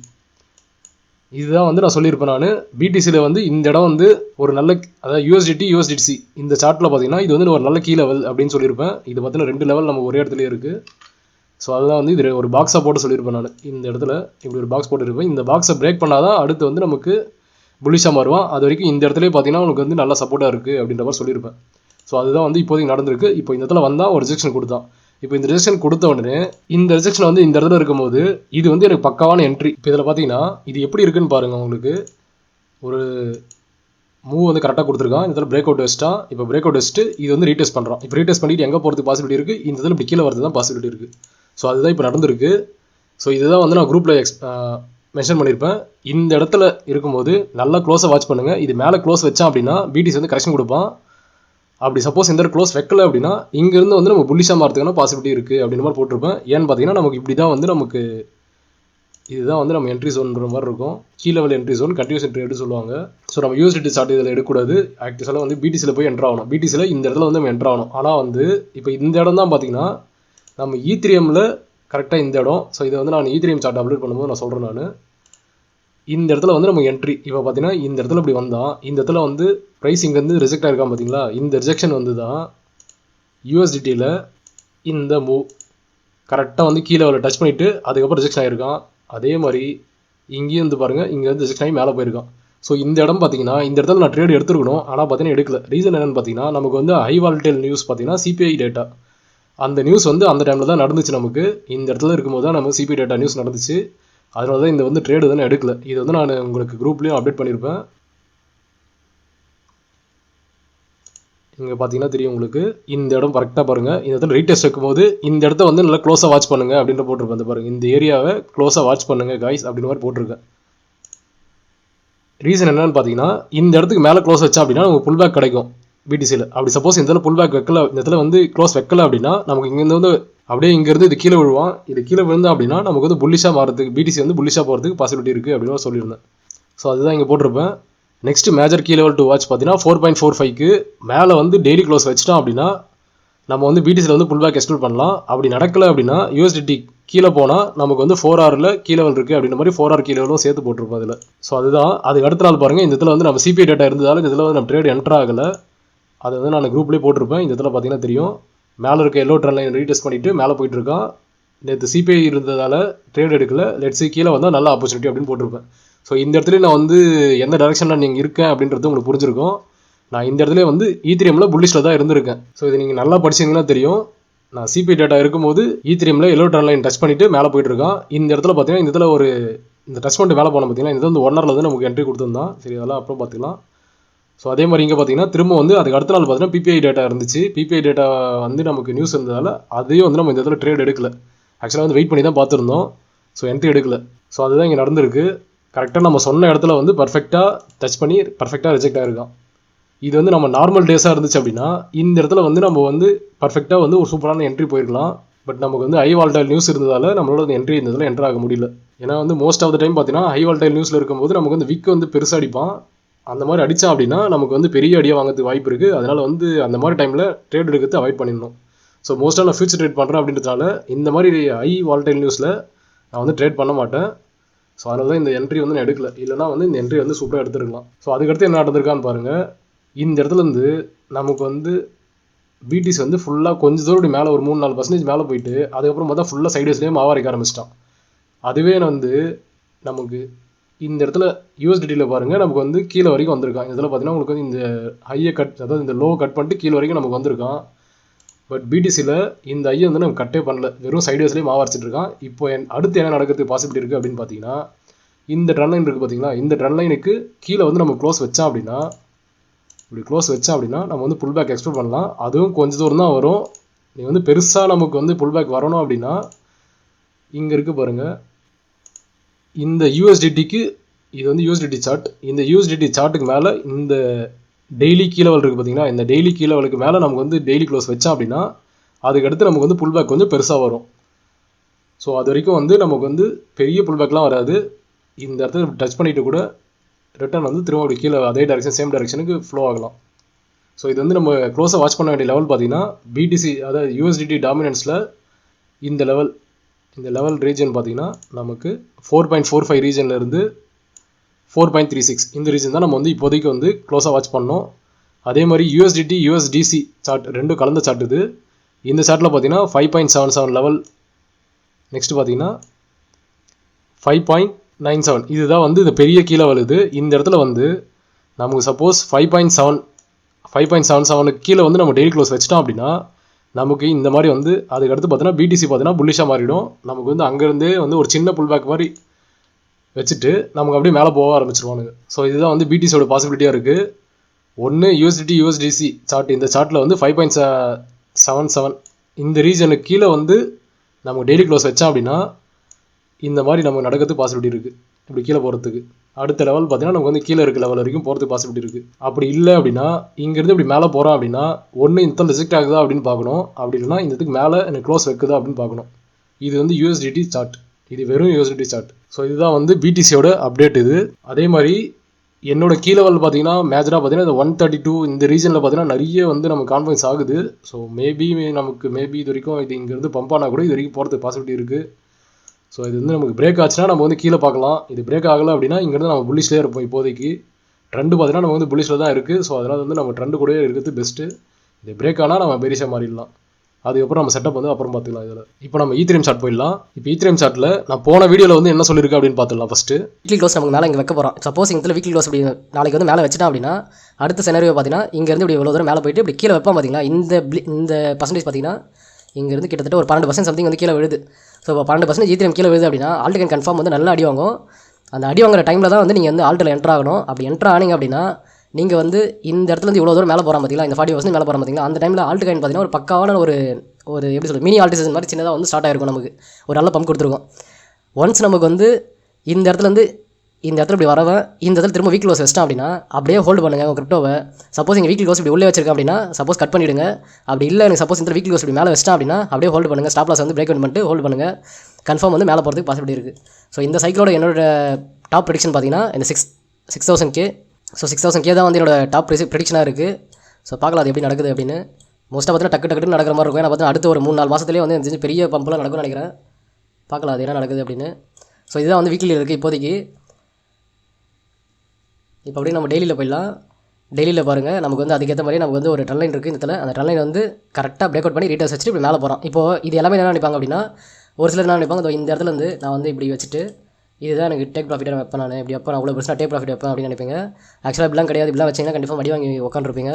இதுதான் வந்து நான் சொல்லியிருப்பேன். நான் பிடிசியில் வந்து இந்த இடம் வந்து ஒரு நல்ல, அதாவது USDC இந்த சார்ட்டில் பார்த்தீங்கன்னா இது வந்து ஒரு நல்ல கீ லெவல் அப்படின்னு சொல்லியிருப்பேன். இது பார்த்தீங்கன்னா 2 லெவல் நம்ம ஒரே இடத்துலேயே இருக்குது. ஸோ அதுதான் வந்து இது ஒரு பாக்ஸாக போட்டு சொல்லியிருப்பேன். நான் இந்த இடத்துல இப்படி ஒரு பாக்ஸ் போட்டுருப்பேன். இந்த பாக்ஸை பிரேக் பண்ணால் தான் அடுத்து வந்து நமக்கு புலிஷாக மாறுவான். அது வரைக்கும் இந்த இடத்துலேயே பார்த்தீங்கன்னா உனக்கு வந்து நல்லா சப்போர்ட்டாக இருக்குது அப்படின்ற மாதிரி சொல்லியிருப்பேன். ஸோ அதுதான் வந்து இப்போதைக்கு நடந்திருக்கு. இப்போ இந்த இடத்துல வந்தால் ஒரு ரிஜெக்ஷன் கொடுத்தான். இப்போ இந்த ரிஜெக்ஷன் கொடுத்த உடனே இந்த ரிஜெக்ஷன் வந்து இந்த இடத்துல இருக்கும்போது இது வந்து எனக்கு பக்காவான என்ட்ரி. இப்போ இதில் பார்த்தீங்கன்னா இது எப்படி இருக்குன்னு பாருங்கள். உங்களுக்கு ஒரு மூவ் வந்து கரெக்டாக கொடுத்துருக்கான். இந்த இடத்துல பிரேக் அவுட் வச்சுட்டான். இப்போ பிரேக் அவுட் வச்சுட்டு இது வந்து ரீடெஸ்ட் பண்ணுறான். இப்போ ரீடெஸ்ட் பண்ணிட்டு எங்கே போகிறதுக்கு பாசிபிலிட்டி இருக்குது, இந்த இடத்துல இப்படி கீழே வரது தான் பாசிபிலிட்டி இருக்குது. ஸோ அதுதான் இப்போ நடந்திருக்கு. ஸோ இதுதான் வந்து நான் குரூப்பில் மென்ஷன் பண்ணியிருப்பேன். இந்த இடத்துல இருக்கும்போது நல்லா க்ளோஸை வாட்ச் பண்ணுங்கள். இது மேலே க்ளோஸ் வச்சான் அப்படின்னா பிடிசி வந்து கரெக்ஷன் கொடுப்பான். அப்படி சப்போஸ் இந்த க்ளோஸ் வைக்கல அப்படின்னா இங்கேருந்து வந்து நம்ம புல்லிஷாக மாறதுக்கான பாசிபிலிட்டி இருக்குது அப்படின்ற மாதிரி போட்டிருப்பேன். ஏன்னு பார்த்தீங்கன்னா நமக்கு இப்படி தான் வந்து நமக்கு இதுதான் வந்து நம்ம என்ட்ரி ஜோன்ற மாதிரி இருக்கும். Key level entry zone continues entry எடுத்து சொல்லுவாங்க. ஸோ நம்ம யூஎஸ்டிடி சார்ட் இதில் எடுக்கக்கூடாது. ஆக்சுவலாக வந்து பிடிசியில் போய் என்ட்ரு ஆகணும். பிடிசியில் இந்த இடத்துல வந்து நம்ம என்ட்ரு ஆகணும். ஆனால் வந்து இப்போ இந்த இடம் தான் பார்த்தீங்கன்னா நம்ம ஈத்ரியமில் கரெக்டாக இந்த இடம். ஸோ இதை வந்து நான் ஈத்ரியம் சார்ட் அப்லோட் பண்ணும்போது நான் சொல்கிறேன். நான் இந்த இடத்துல வந்து நம்ம என்ட்ரி இப்போ பார்த்தீங்கன்னா இந்த இடத்துல இப்படி வந்தால் இந்த இடத்துல வந்து ப்ரைஸ் இங்கேருந்து ரிஜெக்ட் ஆகிருக்கான் பார்த்தீங்களா. இந்த ரிஜெக்ஷன் வந்து தான் யூஎஸ்டிடியில் இந்த மூவ் கரெக்டாக வந்து கீழே டச் பண்ணிவிட்டு அதுக்கப்புறம் ரிஜெக்ஷன் ஆகிருக்கான். அதே மாதிரி இங்கேயும் வந்து பாருங்கள் இங்கே வந்து ரிஜெக்ட் ஆகி மேலே போயிருக்கான். ஸோ இந்த இடம் பார்த்தீங்கன்னா இந்த இடத்துல நான் ட்ரேட் எடுத்துருக்கணும். ஆனால் பார்த்தீங்கன்னா எடுக்கல. ரீசன் என்னென்னு பார்த்தீங்கன்னா நமக்கு வந்து ஹை வாலடைல் நியூஸ் பார்த்தீங்கன்னா சிபிஐ டேட்டா அந்த நியூஸ் வந்து அந்த டைமில் தான் நடந்துச்சு. நமக்கு இந்த இடத்துல இருக்கும்போது தான் நம்ம சிபிஐ டேட்டா நியூஸ் நடந்துச்சு. அதனால தான் இந்த வந்து ட்ரேடு தானே எடுக்கல. இது வந்து நான் உங்களுக்கு குரூப்லேயும் அப்டேட் பண்ணியிருப்பேன். இங்கே பார்த்தீங்கன்னா தெரியும் உங்களுக்கு. இந்த இடம் கரெக்டாக பாருங்கள். இந்த இடத்துல ரீடெஸ்ட் வைக்கும்போது இந்த இடத்த வந்து நல்லா க்ளோஸாக வாட்ச் பண்ணுங்கள் அப்படின்ற போட்டிருப்பேன். அந்த பாருங்கள் இந்த ஏரியாவை க்ளோஸாக வாட்ச் பண்ணுங்கள் காய்ஸ் அப்படின்ற மாதிரி போட்டிருக்கேன். ரீசன் என்னன்னு பார்த்தீங்கன்னா இந்த இடத்துக்கு மேலே க்ளோஸ் வச்சா அப்படின்னா நமக்கு புல் பேக் கிடைக்கும் பிடிசியில். அப்படி சப்போஸ் இந்த இடத்துல புல் பேக் வைக்கல, இந்த இடத்துல வந்து க்ளோஸ் வைக்கல அப்படின்னா நமக்கு இங்கேருந்து வந்து அப்படியே இங்கேருந்து இது கீழே விழுவான். இது கீழே விழுந்தா அப்படின்னா நமக்கு வந்து புல்லிஷாக மாறதுக்கு பிடிசி வந்து புல்லிஷாக போகிறதுக்கு பாசிபிலிட்டி இருக்குது அப்படின்னு சொல்லியிருந்தேன். ஸோ அதுதான் இங்கே போட்டிருப்பேன். Next major key level to watch பார்த்தீங்கன்னா 4.45க்கு மேலே வந்து டெய்லி க்ளோஸ் வச்சிட்டோம் அப்படின்னா நம்ம வந்து பிடிசியில் வந்து புல் பேக் எக்ஸ்பெக்ட் பண்ணலாம். அப்படி நடக்கலை அப்படின்னா யூஎஸ்டிடி கீழே போனால் நமக்கு வந்து 4Rல கீ லெவல் இருக்குது அப்படின்ற மாதிரி 4R கீ லெவலும் சேர்த்து போட்டிருப்போம் அதில். ஸோ அதுதான் அதுக்கு அடுத்த நாள் பாருங்கள் இந்த இடத்துல வந்து நம்ம சிபிஐ டேட்டா இருந்ததால் இந்த இதில் வந்து நம்ம ட்ரேட் என்ட்ரு ஆகலை. அதை வந்து நான் குரூப்லேயே போட்டிருப்பேன். இந்த இடத்துல பார்த்தீங்கன்னா தெரியும் மேலே இருக்க எல்லோ ட்ரெண்ட் லைன் ரீடெஸ்ட் பண்ணிவிட்டு மேலே போயிட்டுருக்கான். நேற்று சிபிஐ இருந்ததால் ட்ரேட் எடுக்கல. லெட்ஸி கீழே வந்தால் நல்ல ஆப்பர்ச்சுனிட்டி அப்படின்னு போட்டிருப்பேன். ஸோ இந்த இடத்துல நான் வந்து எந்த டைரெக்ஷனில் நீங்கள் இருக்கேன் அப்படின்றது உங்களுக்கு புரிஞ்சிருக்கும். நான் இந்த இடத்துல வந்து ஈத்ரியமில் புல்லிஷில் தான் இருந்திருக்கேன். ஸோ இது நீங்கள் நல்லா படிச்சிங்கன்னா தெரியும். நான் சிபிஐ டேட்டா இருக்கும்போது ஈத்ரியமில் எல்லோ ட்ரெண்ட் லைன் டச் பண்ணிவிட்டு மேலே போயிட்டுருக்கான். இந்த இடத்துல பார்த்தீங்கன்னா இந்த இடத்துல ஒரு இந்த டச் பண்ணிட்டு மேலே போனால் பார்த்தீங்கன்னா இந்த வந்து 1 ஹவரில் வந்து நமக்கு என்ட்ரி கொடுத்துருந்தான். சரி அதெல்லாம் அப்புறம் பார்த்துக்கலாம். ஸோ அதே மாதிரி இங்கே பார்த்தீங்கன்னா திரும்ப வந்து அதுக்கு அடுத்த நாள் பார்த்தீங்கன்னா பிபிஐ டேட்டா இருந்துச்சு. பிபிஐ டேட்டா வந்து நமக்கு நியூஸ் இருந்ததால் அதையும் வந்து நம்ம இந்த இடத்துல ட்ரேட் எடுக்கல. ஆக்சுவலாக வந்து வெயிட் பண்ணி தான் பார்த்துருந்தோம். ஸோ என்ட்ரி எடுக்கல. ஸோ அதுதான் இங்கே நடந்திருக்கு. கரெக்டாக நம்ம சொன்ன இடத்துல வந்து பர்ஃபெக்டாக டச் பண்ணி பர்ஃபெக்டாக ரிஜெக்ட் ஆகிருக்கான். இது வந்து நம்ம நார்மல் டேஸாக இருந்துச்சு அப்படின்னா இந்த இடத்துல வந்து நம்ம வந்து பர்ஃபெக்டாக வந்து ஒரு சூப்பரான என்ட்ரி போயிருக்கலாம். பட் நமக்கு வந்து ஹை வாலடைல் நியூஸ் இருந்ததால் நம்மளோட அந்த என்ட்ரி இந்த இதில் என்ட்ரு ஆக முடியல. ஏன்னா வந்து மோஸ்ட் ஆஃப் த டைம் பார்த்தீங்கன்னா ஹை வாலடைல் நியூஸில் இருக்கும்போது நமக்கு வந்து விக் வந்து பெருசாக அடிப்பான். அந்த மாதிரி அடித்தா அப்படின்னா நமக்கு வந்து பெரிய அடியாக வாங்கிறதுக்கு வாய்ப்பு இருக்குது. அதனால் வந்து அந்த மாதிரி டைமில் ட்ரேட் எடுக்கிறது அவாய்ட் பண்ணிடணும். ஸோ மோஸ்ட்டாக நான் ஃபியூச்சர் ட்ரேட் பண்ணுறேன் அப்படின்றதுனால இந்த மாதிரி ஹை வாலடைல் நியூஸில் நான் வந்து ட்ரேட் பண்ண மாட்டேன். ஸோ அதனால தான் இந்த என்ட்ரி வந்து நான் எடுக்கல. இல்லைனா வந்து இந்த என்ட்ரி வந்து சூப்பராக எடுத்துருக்கலாம். ஸோ அதுக்கடுத்து என்ன நடந்திருக்கான்னு பாருங்கள். இந்த இடத்துலேருந்து நமக்கு வந்து பிடிசி வந்து ஃபுல்லாக கொஞ்சம் தூரம் மேலே ஒரு 3-4% மேலே போயிட்டு அதுக்கப்புறம் பார்த்தா ஃபுல்லாக சைடேஸ்லேயே மாவாரிக்க ஆரம்பிச்சிட்டான். அதுவே வந்து நமக்கு இந்த இடத்துல யூஎஸ்டிடியில் பாருங்கள் நமக்கு வந்து கீழே வரைக்கும் வந்திருக்கான். இதில் பார்த்தீங்கன்னா உங்களுக்கு வந்து இந்த ஹையை கட் அதாவது இந்த லோ கட் பண்ணிட்டு கீழே வரைக்கும் நமக்கு வந்திருக்கான். பட் பிடிசியில் இந்த ஐயை வந்து நம்ம கட்டே பண்ணல. வெறும் சைடேஸ்லேயே மாவரைச்சிட்டு இருக்கான். இப்போ அடுத்து என்ன நடக்கிறதுக்கு பாசிபிலிட்டி இருக்குது அப்படின்னு பார்த்தீங்கன்னா இந்த ட்ரெண்ட் லைன் இருக்குது பார்த்தீங்களா. இந்த ட்ரெண்ட் லைனுக்கு கீழே வந்து நம்ம க்ளோஸ் வச்சா அப்படின்னா இப்படி க்ளோஸ் வச்சா அப்படின்னா நம்ம வந்து புல் பேக் எக்ஸ்பெக்ட் பண்ணலாம். அதுவும் கொஞ்சம் தூரம் தான் வரும். நீ வந்து பெருசாக நமக்கு வந்து புல் பேக் வரணும் அப்படின்னா இங்கே இருக்குது பாருங்கள் இந்த யூஎஸ்டிடிக்கு இது வந்து யூஎஸ்டிடி சார்ட். இந்த யூஎஸ்டிடி சார்ட்டுக்கு மேலே இந்த டெய்லி கீ லெவல் இருக்குது பார்த்தீங்கன்னா. இந்த டெய்லி கீ லெவலுக்கு மேலே நமக்கு வந்து டெய்லி க்ளோஸ் வச்சா அப்படின்னா அதுக்கடுத்து நமக்கு வந்து புல் பேக் கொஞ்சம் பெருசாக வரும். ஸோ அது வரைக்கும் வந்து நமக்கு வந்து பெரிய புல் பேக்லாம் வராது. இந்த இடத்துல டச் பண்ணிவிட்டு கூட ரிட்டர்ன் வந்து திரும்ப அப்படி கீழே அதே டைரெக்ஷன் சேம் டைரெக்ஷனுக்கு ஃப்ளோ ஆகலாம். ஸோ இது வந்து நம்ம க்ளோஸாக வாட்ச் பண்ண வேண்டிய லெவல் பார்த்தீங்கன்னா பிடிசி அதாவது யூஎஸ்டிடி டாமினன்ஸில் இந்த லெவல் ரீஜன் பார்த்தீங்கன்னா நமக்கு 4.45 ரீஜன்லேருந்து 4.36 இந்த ரீஜன் தான் நம்ம வந்து இப்போதைக்கு வந்து க்ளோஸாக வாட்ச் பண்ணோம். அதே மாதிரி யூஎஸ்டிடி யூஎஸ்டிசி சார்ட் ரெண்டும் கலந்த சார்ட் இது. இந்த சார்ட்டில் பார்த்தீங்கன்னா 5.77 லெவல். நெக்ஸ்ட் பார்த்தீங்கன்னா 5.97 இதுதான் வந்து இந்த பெரிய கீ லெவல். இது இந்த இடத்துல வந்து நமக்கு சப்போஸ் 5.77க்கு கீழே வந்து நம்ம டெய்லி க்ளோஸ் வச்சிட்டோம் அப்படின்னா நமக்கு இந்த மாதிரி வந்து அதுக்கடுத்து பார்த்தீங்கன்னா பிடிசி பார்த்தீங்கன்னா புல்லிஷாக மாறிடும். நமக்கு வந்து அங்கேருந்தே வந்து ஒரு சின்ன புல் பேக் மாதிரி வச்சுட்டு நமக்கு அப்படியே மேலே போக ஆரம்பிச்சிருவானுங்க. ஸோ இதுதான் வந்து பிடிசியோட பாசிபிலிட்டியாக இருக்குது. ஒன்று யூஎஸ்டிடி யூஎஸ்டிசி சார்ட் இந்த சார்ட்டில் வந்து 5.77 இந்த ரீஜனுக்கு கீழே வந்து நமக்கு டெய்லி க்ளோஸ் வச்சா அப்படின்னா இந்த மாதிரி நமக்கு நடக்கிறதுக்கு பாசிபிலிட்டி இருக்குது இப்படி கீழே போகிறதுக்கு. அடுத்த லெவல் பார்த்தீங்கன்னா நமக்கு வந்து கீழே இருக்க லெவல் வரைக்கும் போகிறதுக்கு பாசிபிலிட்டி இருக்குது. அப்படி இல்லை அப்படின்னா இங்கேருந்து இப்படி மேலே போகிறோம் அப்படின்னா ஒன்று இந்த ரிஜெக்ட் ஆகுதா அப்படின்னு பார்க்கணும், அப்படி இல்லைன்னா இந்த இதுக்கு மேலே எனக்கு க்ளோஸ் வைக்குதா அப்படின்னு பார்க்கணும். இது வந்து USDT சார்ட், இது வெறும் USDT சார்ட். ஸோ இதுதான் வந்து BTCயோட அப்டேட் இது. அதே மாதிரி என்னோட கீ லெவல் பார்த்தீங்கன்னா மேஜராக பார்த்தீங்கன்னா இந்த 132 இந்த ரீஜனில் பார்த்தீங்கன்னா நிறைய வந்து நமக்கு கான்ஃபிடன்ஸ் ஆகுது. ஸோ மேபி இது வரைக்கும் இது இங்கேருந்து பம்ப் ஆனால் கூட இது வரைக்கும் போகிறதுக்கு பாசிபிலிட்டி இருக்குது. ஸோ இது வந்து நமக்கு பிரேக் ஆச்சுன்னா நம்ம வந்து கீழே பார்க்கலாம். இது பிரேக் ஆகலை அப்படின்னா இங்கேருந்து நம்ம புல்லிஷ்லேயே இருப்போம். இப்போதைக்கு ட்ரெண்டு பார்த்தீங்கன்னா நம்ம வந்து புல்லிஷில் தான் இருக்குது. ஸோ அதனால் வந்து நம்ம ட்ரெண்டு கூட இருக்கிறது பெஸ்ட்டு. இது பிரேக் ஆனால் நம்ம பெரிசாக மாறிடலாம். அதுக்கப்புறம் நம்ம செட்டப் வந்து அப்புறம் பார்த்துக்கலாம். இதில் இப்போ நம்ம ஈத்ரீம் சார்ட் போயிடலாம். இப்போ ஈத்ரீம் சார்ட்டில் நான் போன வீடியோவில் வந்து என்ன சொல்லியிருக்கேன் அப்படின்னு பார்த்துடலாம். ஃபஸ்ட்டு வீக்லி க்ளோஸ் நமக்கு மேலே இங்கே வைக்க போகிறோம். சப்போஸ் இங்கே வீக்லி க்ளோஸ் இப்படி நாளைக்கு வந்து மேலே வச்சுட்டா அப்படின்னா அடுத்த செனரியோ பார்த்தீங்கன்னா இங்கேருந்து இப்படி இவ்வளோ தூரம் மேலே போயிட்டு இப்படி கீழே வைப்போம். பார்த்தீங்கன்னா இந்த பர்சன்டேஜ் பார்த்தீங்கன்னா இங்கேருந்து கிட்டத்தட்ட ஒரு 12% சம்திங் வந்து கீழே விழுது. ஸோ இப்போ 12% ஈத்ரீம் கீழே விழுது அப்படின்னா ஆல்ட் கன்ஃபார்ம் வந்து நல்லா அடி வாங்கும். அந்த அடி வாங்குற டைமில் தான் வந்து நீங்கள் வந்து ஆல்ட்டில் என்ட்ரு ஆகணும். அப்படி என்ட்ரு ஆனீங்க அப்படின்னா நீங்கள் வந்து இந்த இடத்துல இருந்து இவ்வளோ தூரம் மேலே போகிறோம் பார்த்தீங்களா, இந்த 40% மேலே போகிறோம் பார்த்தீங்களா, அந்த டைமில் ஆல்ட் காயின் பார்த்தீங்கன்னா ஒரு பக்காவான ஒரு எப்படி சொல்கிறது மினி ஆல்ட் சீசன் மாதிரி சின்னதாக வந்து ஸ்டார்ட் ஆகிருக்கும். நமக்கு ஒரு நல்ல பம்ப் கொடுத்துருக்கோம். ஒன்ஸ் நமக்கு வந்து இந்த இடத்துல இப்படி வரவன் இந்த இடத்துல திரும்ப வீக்லி க்ளோஸ் வச்சிட்டோம் அப்படின்னா அப்படியே ஹோல்டு பண்ணுங்கள் உங்கள் கிரிப்டோவை. சப்போஸ் நீங்கள் வீக்லி க்ளோஸ் இப்படி உள்ளே வச்சிருக்கேன் அப்படின்னா சப்போஸ் கட் பண்ணிவிடுங்க. அப்படி இல்லை எனக்கு சப்போஸ் இந்த வீக்லி க்ளோஸ் இப்படி மேலே வச்சிட்டேன் அப்படின்னா அப்படியே ஹோல்டு பண்ணுங்கள். ஸ்டாப் லாஸ் வந்து பிரேக் அவுட் பண்ணிட்டு ஹோல்டு பண்ணுங்கள். கன்ஃபார்ம் வந்து மேலே போகிறதுக்கு பாசிபிலிட்டி இருக்குது. ஸோ இந்த சைக்கிளோட என்னோட டாப் ப்ரெடிக்ஷன் பார்த்தீங்கன்னா இந்த 6000K. ஸோ 6000K தான் வந்து என்னோட டாப் ப்ரெடிக்ஷனாக இருக்குது. ஸோ பார்க்கலாம் அது எப்படி நடக்குது அப்படின்னு. மோஸ்ட்டாக பார்த்தீங்கன்னா டக்கு நடக்கிற மாதிரி இருக்கும். ஏன்னா பார்த்தீங்கன்னா அடுத்த ஒரு 3-4 மாதத்துலேயே வந்து எனக்கு பெரிய பம்பெலாம் நடக்கும்னு நினைக்கிறேன். பார்க்கலாம் அது என்ன நடக்குது அப்படின்னு. ஸோ இதுதான் வந்து வீக்லியில் இருக்குது இப்போதைக்கு. இப்போ அப்படியே நம்ம டெய்லியில் போயிடலாம். டெய்லியில் பாருங்கள் நமக்கு வந்து அதுக்கேற்ற மாதிரி நமக்கு வந்து ஒரு ட்ரெண்ட் லைன் இருக்குது. இந்த இடத்துல அந்த ட்ரெண்ட் லைன் வந்து கரெக்டாக பிரேக் அவுட் பண்ணி ரீட்டர்ஸ் வச்சுட்டு இப்படி மேலே போகிறோம். இப்போது இது எல்லாமே என்ன நினைப்பாங்க அப்படின்னா ஒரு சிலர் என்ன நினைப்பாங்க, இந்த இடத்துல இருந்து நான் வந்து இப்படி வச்சுட்டு இதுதான் எனக்கு டேக் ப்ராஃபிட்டாக வைப்பேன், நான் இப்படி வைப்பேன், அவ்வளோ பெருசாக டேக் ப்ராஃபிட் வைப்பேன் அப்படின்னு நினைப்பீங்க. ஆக்சுவலாக இப்படிலாம் கிடையாது. இப்படிலாம் வச்சிங்கன்னா கண்டிப்பாக அடி வாங்கி உட்காந்துருப்பீங்க.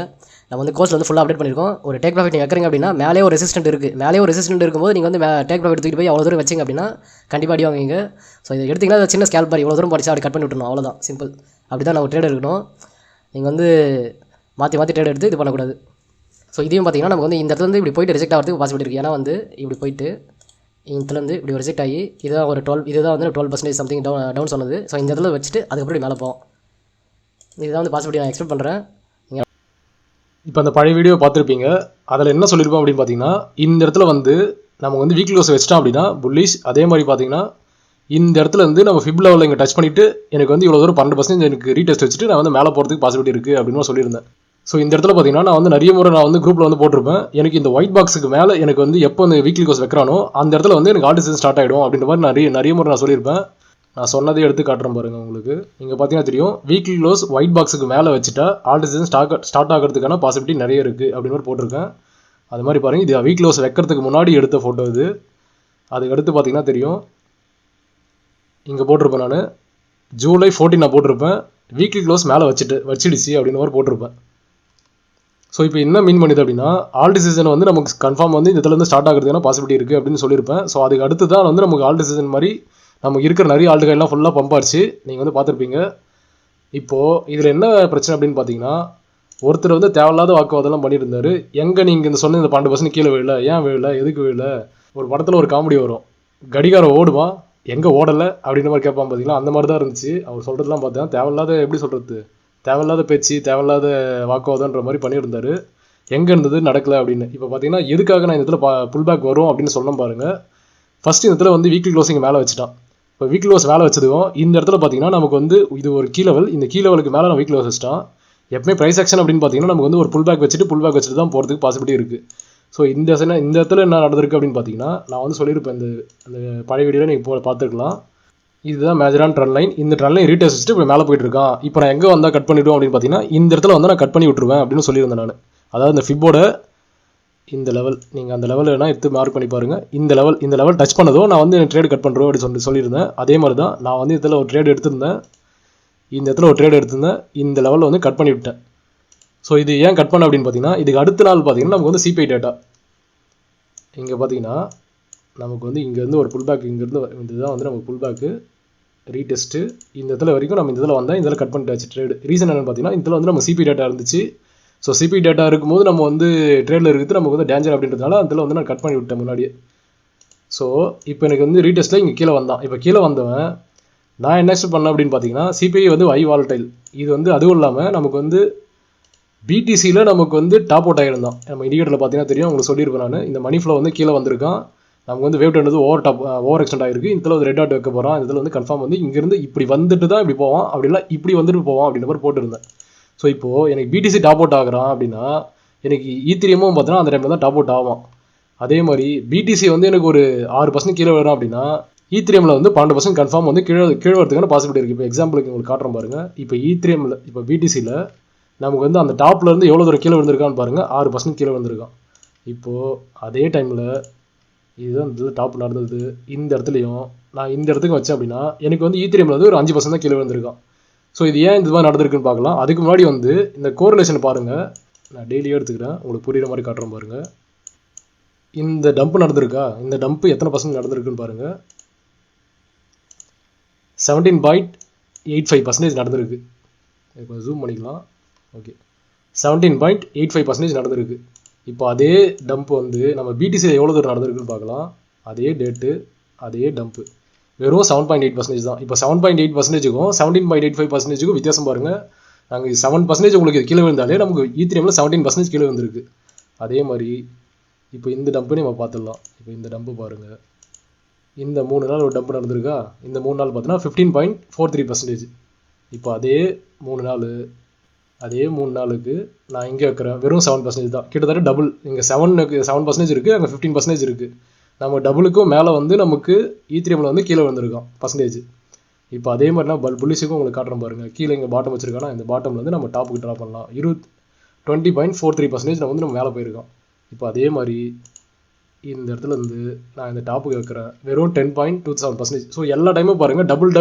நம்ம வந்து கோர்ஸில் வந்து ஃபுல்லாக அப்டேட் பண்ணியிருக்கோம். ஒரு டேக் ப்ராஃபிட் நீங்கள் வைக்கிறீங்க அப்படின்னா மேலே ஒரு ரெசிஸ்டன்ட் இருக்குது. மேலே ஒரு ரெசிஸ்டன்ட் இருக்கும்போது நீங்கள் வந்து டேக் ப்ராஃபிட் தூக்கிட்டு போய் அவ்வளோ தூரம் வச்சிங்க அப்படின்னா கண்டிப்பாக அடி வாங்குவீங்க. ஸோ இதை எடுத்திங்கன்னா அது சின்ன ஸ்கேல் பார் இவ்வளோ தூரம் படிச்சா அப்படி கட் பண்ணி விட்டுணும், அவ்வளோதான் சிம்பிள். அப்படி தான் நம்ம ட்ரேட் இருக்கணும். நீங்கள் வந்து மாற்றி ட்ரேட் எடுத்து இது பண்ணக்கூடாது. ஸோ இதையும் பார்த்தீங்கன்னா நமக்கு வந்து இந்த இடத்துல வந்து இப்படி போயிட்டு ரிஜெக்ட் ஆகிறதுக்கு பாசிபிலிட்டி இருக்குது. ஏன்னா வந்து இப்படி போயிட்டு இதுலேருந்து இப்படி ரிஜெக்ட் ஆகி இதுதான் ஒரு 12% சம்திங் டவுன் சொன்னது. ஸோ இந்த இடத்துல வச்சுட்டு அதுக்கப்புறம் மேலே போவோம். இதுதான் வந்து பாசிபிலிட்டி நான் எக்ஸ்பெக்ட் பண்ணுறேன். இப்போ அந்த பழைய வீடியோ பார்த்துருப்பீங்க. அதில் என்ன சொல்லியிருப்போம் அப்படின்னு பார்த்தீங்கன்னா இந்த இடத்துல வந்து நம்ம வந்து வீக்லி க்ளோஸ் வச்சிட்டோம் அப்படின்னா புல்லிஷ். அதே மாதிரி பார்த்தீங்கன்னா இந்த இடத்துல வந்து நம்ம ஃபிப் லெவலில் இங்கே டச் பண்ணிவிட்டு எனக்கு வந்து இவ்வளோ தூரம் 12% எனக்கு ரீடெஸ்ட் வச்சுட்டு நான் வந்து மேலே போகிறதுக்கு பாசிபிலிட்டி இருக்குது அப்படின்னு சொல்லியிருந்தேன். ஸோ இந்த இடத்துல பார்த்தீங்கன்னா நான் வந்து நிறைய முறை நான் வந்து குரூப்பில் வந்து போட்டிருப்பேன். எனக்கு இந்த ஒயிட் பாக்ஸுக்கு மேலே எனக்கு வந்து எப்போ அந்த வீக்லி க்ளோஸ் வைக்கிறானோ அந்த இடத்துல வந்து எனக்கு ஆல்ட் சீசன் ஸ்டார்ட் ஆகிடும் அப்படின்ற மாதிரி நிறைய முறை நான் சொல்லியிருப்பேன். நான் சொன்னதே எடுத்து காட்டுறேன் பாருங்கள் உங்களுக்கு. இங்கே பார்த்தீங்கன்னா தெரியும் வீக்லி க்ளோஸ் ஒயிட் பாக்ஸுக்கு மேலே வச்சுட்டா ஆல்ட் சீசன் ஸ்டார்ட் ஆகிறதுக்கான பாசிபிலிட்டி நிறைய இருக்குது அப்படின்னு மாதிரி போட்டிருக்கேன். அது மாதிரி பாருங்கள், இது வீக்லி க்ளோஸ் வைக்கிறதுக்கு முன்னாடி எடுத்த ஃபோட்டோ இது. அதுக்கு அடுத்து பார்த்தீங்கன்னா தெரியும் இங்கே போட்டிருப்பேன் நான் ஜூலை 14 நான் போட்டிருப்பேன் வீக்லி க்ளோஸ் மேலே வச்சிடுச்சு அப்படின்னு மாதிரி போட்டிருப்பேன். ஸோ இப்போ என்ன மீன் பண்ணுது அப்படின்னா ஆல்ட் சீசன் வந்து நமக்கு கன்ஃபார்ம் வந்து இந்த இடத்துல ஸ்டார்ட் ஆகிறதுக்கான பாசிபிலிட்டி இருக்குது அப்படின்னு சொல்லியிருப்பேன். ஸோ அதுக்கு அடுத்து தான் வந்து நமக்கு ஆல்ட் சீசன் மாதிரி நமக்கு இருக்கிற நிறைய ஆல்ட்டுகள்லாம் ஃபுல்லாக பம்ப் ஆச்சு. நீங்கள் வந்து பார்த்துருப்பீங்க. இப்போது இதில் என்ன பிரச்சனை அப்படின்னு பார்த்தீங்கன்னா ஒருத்தர் வந்து தேவையில்லாத வாக்குவாதெல்லாம் பண்ணியிருந்தார். எங்கே நீங்கள் இந்த சொன்ன இந்த 12% கீழே விழல, ஏன் விழல, எதுக்கு விழல. ஒரு படத்தில் ஒரு காமெடி வரும், கடிகாரம் ஓடுவான் எங்கே ஓடலை அப்படின்ற மாதிரி கேட்பான் பார்த்தீங்களா, அந்த மாதிரி தான் இருந்துச்சு. அவர் சொல்கிறதுலாம் பார்த்தேன் தேவையில்லாத எப்படி சொல்கிறது தேவையில்லாத பேச்சு தேவையில்லாத வாக்குவாதன்ற மாதிரி பண்ணியிருந்தார். எங்கே இருந்தது நடக்கலை அப்படின்னு. இப்போ பார்த்தீங்கன்னா எதுக்காக நான் இந்த இடத்துல புல் பேக் வரும் அப்படின்னு சொன்ன பாருங்கள். ஃபஸ்ட்டு இந்த இடத்துல வந்து வீக்லி க்ளோசிங் மேலே வச்சுட்டான். இப்போ வீக்லி க்ளோஸ் மேலே வச்சதும் இந்த இடத்துல பார்த்தீங்கன்னா நமக்கு வந்து இது ஒரு கீ லெவல். இந்த கீ லெவலுக்கு மேலே நான் வீக்லி க்ளோஸ் வச்சிட்டான். எப்பவுமே ப்ரைஸ் ஆக்ஷன் அப்படின்னு பார்த்தீங்கன்னா நமக்கு வந்து ஒரு புல் பேக் வச்சுட்டு தான் போகிறதுக்கு பாசிபிலிட்டி இருக்குது. ஸோ இந்த இடத்துல என்ன நடந்திருக்கு அப்படின்னு பார்த்தீங்கன்னா நான் வந்து சொல்லியிருப்பேன் அந்த பழைய வீடியோவில் நீங்கள் பார்த்துருக்கலாம். இதுதான் மேஜரான ட்ரெண்ட் லைன். இந்த ட்ரெண்ட் லைன் ரீடெஸ்ட் வச்சுட்டு இப்போ மேலே போயிட்டு இருக்கான். இப்போ நான் எங்கே வந்தால் கட் பண்ணிவிடுவோம் அப்படின்னு பார்த்தீங்கன்னா இந்த இடத்துல வந்து நான் கட் பண்ணி விட்டுருவேன் அப்படின்னு சொல்லியிருந்தேன் நான். அதாவது இந்த ஃபிப்போட இந்த லெவல் நீங்கள் அந்த லெவல் வேணால் எடுத்து மார்க் பண்ணி பாருங்கள். இந்த லெவல் டச் பண்ணதும் நான் வந்து ட்ரேடு கட் பண்ணுறோம் அப்படின்னு சொல்லியிருந்தேன். அதே மாதிரி தான் நான் வந்து இதில் ஒரு ட்ரேடு எடுத்திருந்தேன். இந்த இடத்துல ஒரு ட்ரேடு எடுத்திருந்தேன். இந்த லெவலில் வந்து கட் பண்ணி விட்டேன். ஸோ இது ஏன் கட் பண்ண அப்படின்னு பார்த்தீங்கன்னா இதுக்கு அடுத்த நாள் பார்த்தீங்கன்னா நமக்கு வந்து சிபிஐ டேட்டா இங்கே பார்த்தீங்கன்னா நமக்கு வந்து இங்கேருந்து ஒரு புல் பேக் இங்கேருந்து இதுதான் வந்து நமக்கு புல் பேக்கு ரீடெஸ்ட்டு இந்த இடத்துல வரைக்கும் நம்ம இந்த இதில் வந்தால் இதில் கட் பண்ணிட்டாச்சு ட்ரேடு. ரீசன் என்னென்னு பார்த்தீங்கன்னா இதில் வந்து நம்ம சிபி டேட்டா இருந்துச்சு. ஸோ சிபி டேட்டா இருக்கும்போது நம்ம வந்து ட்ரேடில் இருக்குது நமக்கு வந்து டேஞ்சர் அப்படின்றதுனால அதில் வந்து நான் கட் பண்ணி விட்டேன் முன்னாடியே. ஸோ இப்போ எனக்கு வந்து ரீடெஸ்ட்டில் இங்கே கீழே வந்தான். இப்போ கீழே வந்தவன் நான் என்ன எக்ஸ்பெக்ட் பண்ணேன் அப்படின்னு பார்த்தீங்கன்னா சிபிஐ வந்து ஹை வாலடைல். இது வந்து அதுவும் இல்லாமல் நமக்கு வந்து பிடிசியில் நமக்கு வந்து டாப் அவுட் ஆகிருந்தான். நம்ம இண்டிகேட்டரில் பார்த்தீங்கன்னா தெரியும், உங்களுக்கு சொல்லியிருப்பேன் நான். இந்த மணி ஃப்ளோ வந்து கீழே வந்திருக்கான். நமக்கு வந்து வேவ் ட்ரெண்ட் வந்து ஓவர் எக்ஸ்டெண்ட் ஆகிருக்கு. இதில் வந்து ரெட் டாட் வைக்க போகிறான். இதில் வந்து கன்ஃபார்ம் வந்து இங்கேருந்து இப்படி வந்துட்டு தான் இப்படி போவான், அப்படி இல்லை இப்படி வந்துட்டு போவான் அப்படின்ற மாதிரி போட்டுருந்தேன். ஸோ இப்போது எனக்கு பிடிசி டாப் அவுட் ஆகிறான் அப்படின்னா எனக்கு ஈத்திரியமும் பார்த்தீங்கன்னா அந்த டைமில் தான் டாப் அவுட் ஆகும். அதே மாதிரி பிடிசி வந்து எனக்கு ஒரு 6% கீழே வரும் அப்படின்னா ஈத்திரியமில் வந்து 12% கன்ஃபார்ம் வந்து கீழே வரதுக்கான பாசிபிலிட்டி இருக்குது. இப்போ எக்ஸாம்பிளுக்கு உங்களுக்கு காட்டுறேன் பாருங்கள். இப்போ ஈத்திரியமில் இப்போ பிடிசியில் நமக்கு வந்து அந்த டாப்லேருந்து எவ்வளோ தூரம் கீழே விழுந்திருக்கான்னு பாருங்கள். 6% கீழே வந்திருக்கான். இப்போது அதே டைமில் இதுதான் இந்த டாப் நடந்தது. இந்த இடத்துலையும் நான் இந்த இடத்துக்கு வச்சேன் அப்படின்னா எனக்கு வந்து ஈத்திரியமில் வந்து ஒரு 5% தான் கீழே வந்திருக்கான். ஸோ இது ஏன் இந்த மாதிரி நடந்திருக்குன்னு பார்க்கலாம். அதுக்கு முன்னாடி வந்து இந்த கோரிலேஷன் பாருங்கள். நான் டெய்லியே எடுத்துக்கிறேன், உங்களுக்கு புரியுற மாதிரி காட்டுறேன் பாருங்கள். இந்த டம்ப் நடந்திருக்கா, இந்த டம்ப் எத்தனை % நடந்திருக்குன்னு பாருங்கள். 17.85% நடந்திருக்கு. இப்போ ஜூம் பண்ணிக்கலாம். ஓகே, 17.85% நடந்திருக்கு. இப்போ அதே டம்ப் வந்து நம்ம பிடிசியில் எவ்வளோ தூரம் நடந்திருக்குன்னு பார்க்கலாம். அதே டேட்டு அதே டம்ப்பு வெறும் 7.8% தான். இப்போ 7.8%க்கும் 17.85%க்கும் வித்தியாசம் பாருங்கள். நாங்கள் 7% உங்களுக்கு கீழே விழுந்தாலே நமக்கு ஈத்திரியமில் 17% கீழே வந்திருக்கு. அதே மாதிரி இப்போ இந்த டம்ப்பு நம்ம பார்த்துடலாம். இப்போ இந்த டம்ப்பு பாருங்கள். இந்த 3 நாள் ஒரு டம்ப் நடந்திருக்கா. இந்த 3 நாள் பார்த்தீங்கன்னா 15.43%. இப்போ அதே 3 நாளுக்கு நான் இங்கே வைக்கிறேன், வெறும் 7% தான். கிட்டத்தட்ட டபுள். இங்கே 7% இருக்குது, அங்கே 15% இருக்குது. நம்ம டபுளுக்கும் மேலே வந்து நமக்கு ஈத்திரியமில் வந்து கீழே வந்திருக்கோம் பர்சன்டேஜ். இப்போ அதே மாதிரி நான் புல்லிஷுக்கும் உங்களுக்கு காட்டுறேன் பாருங்கள். கீழே இங்கே பாட்டம் வச்சிருக்கானா, இந்த பாட்டமில் வந்து நம்ம டாப்புக்கு ட்ரா பண்ணலாம். 20.43% நம்ம வந்து நம்ம மேலே போயிருக்கோம். இப்போ அதே மாதிரி இந்த இடத்துல இருந்து நான் இந்த டாப்புக்கு வைக்கிறேன், வெறும் 10.27%. ஸோ எல்லா டைமும் பாருங்கள் டபுள்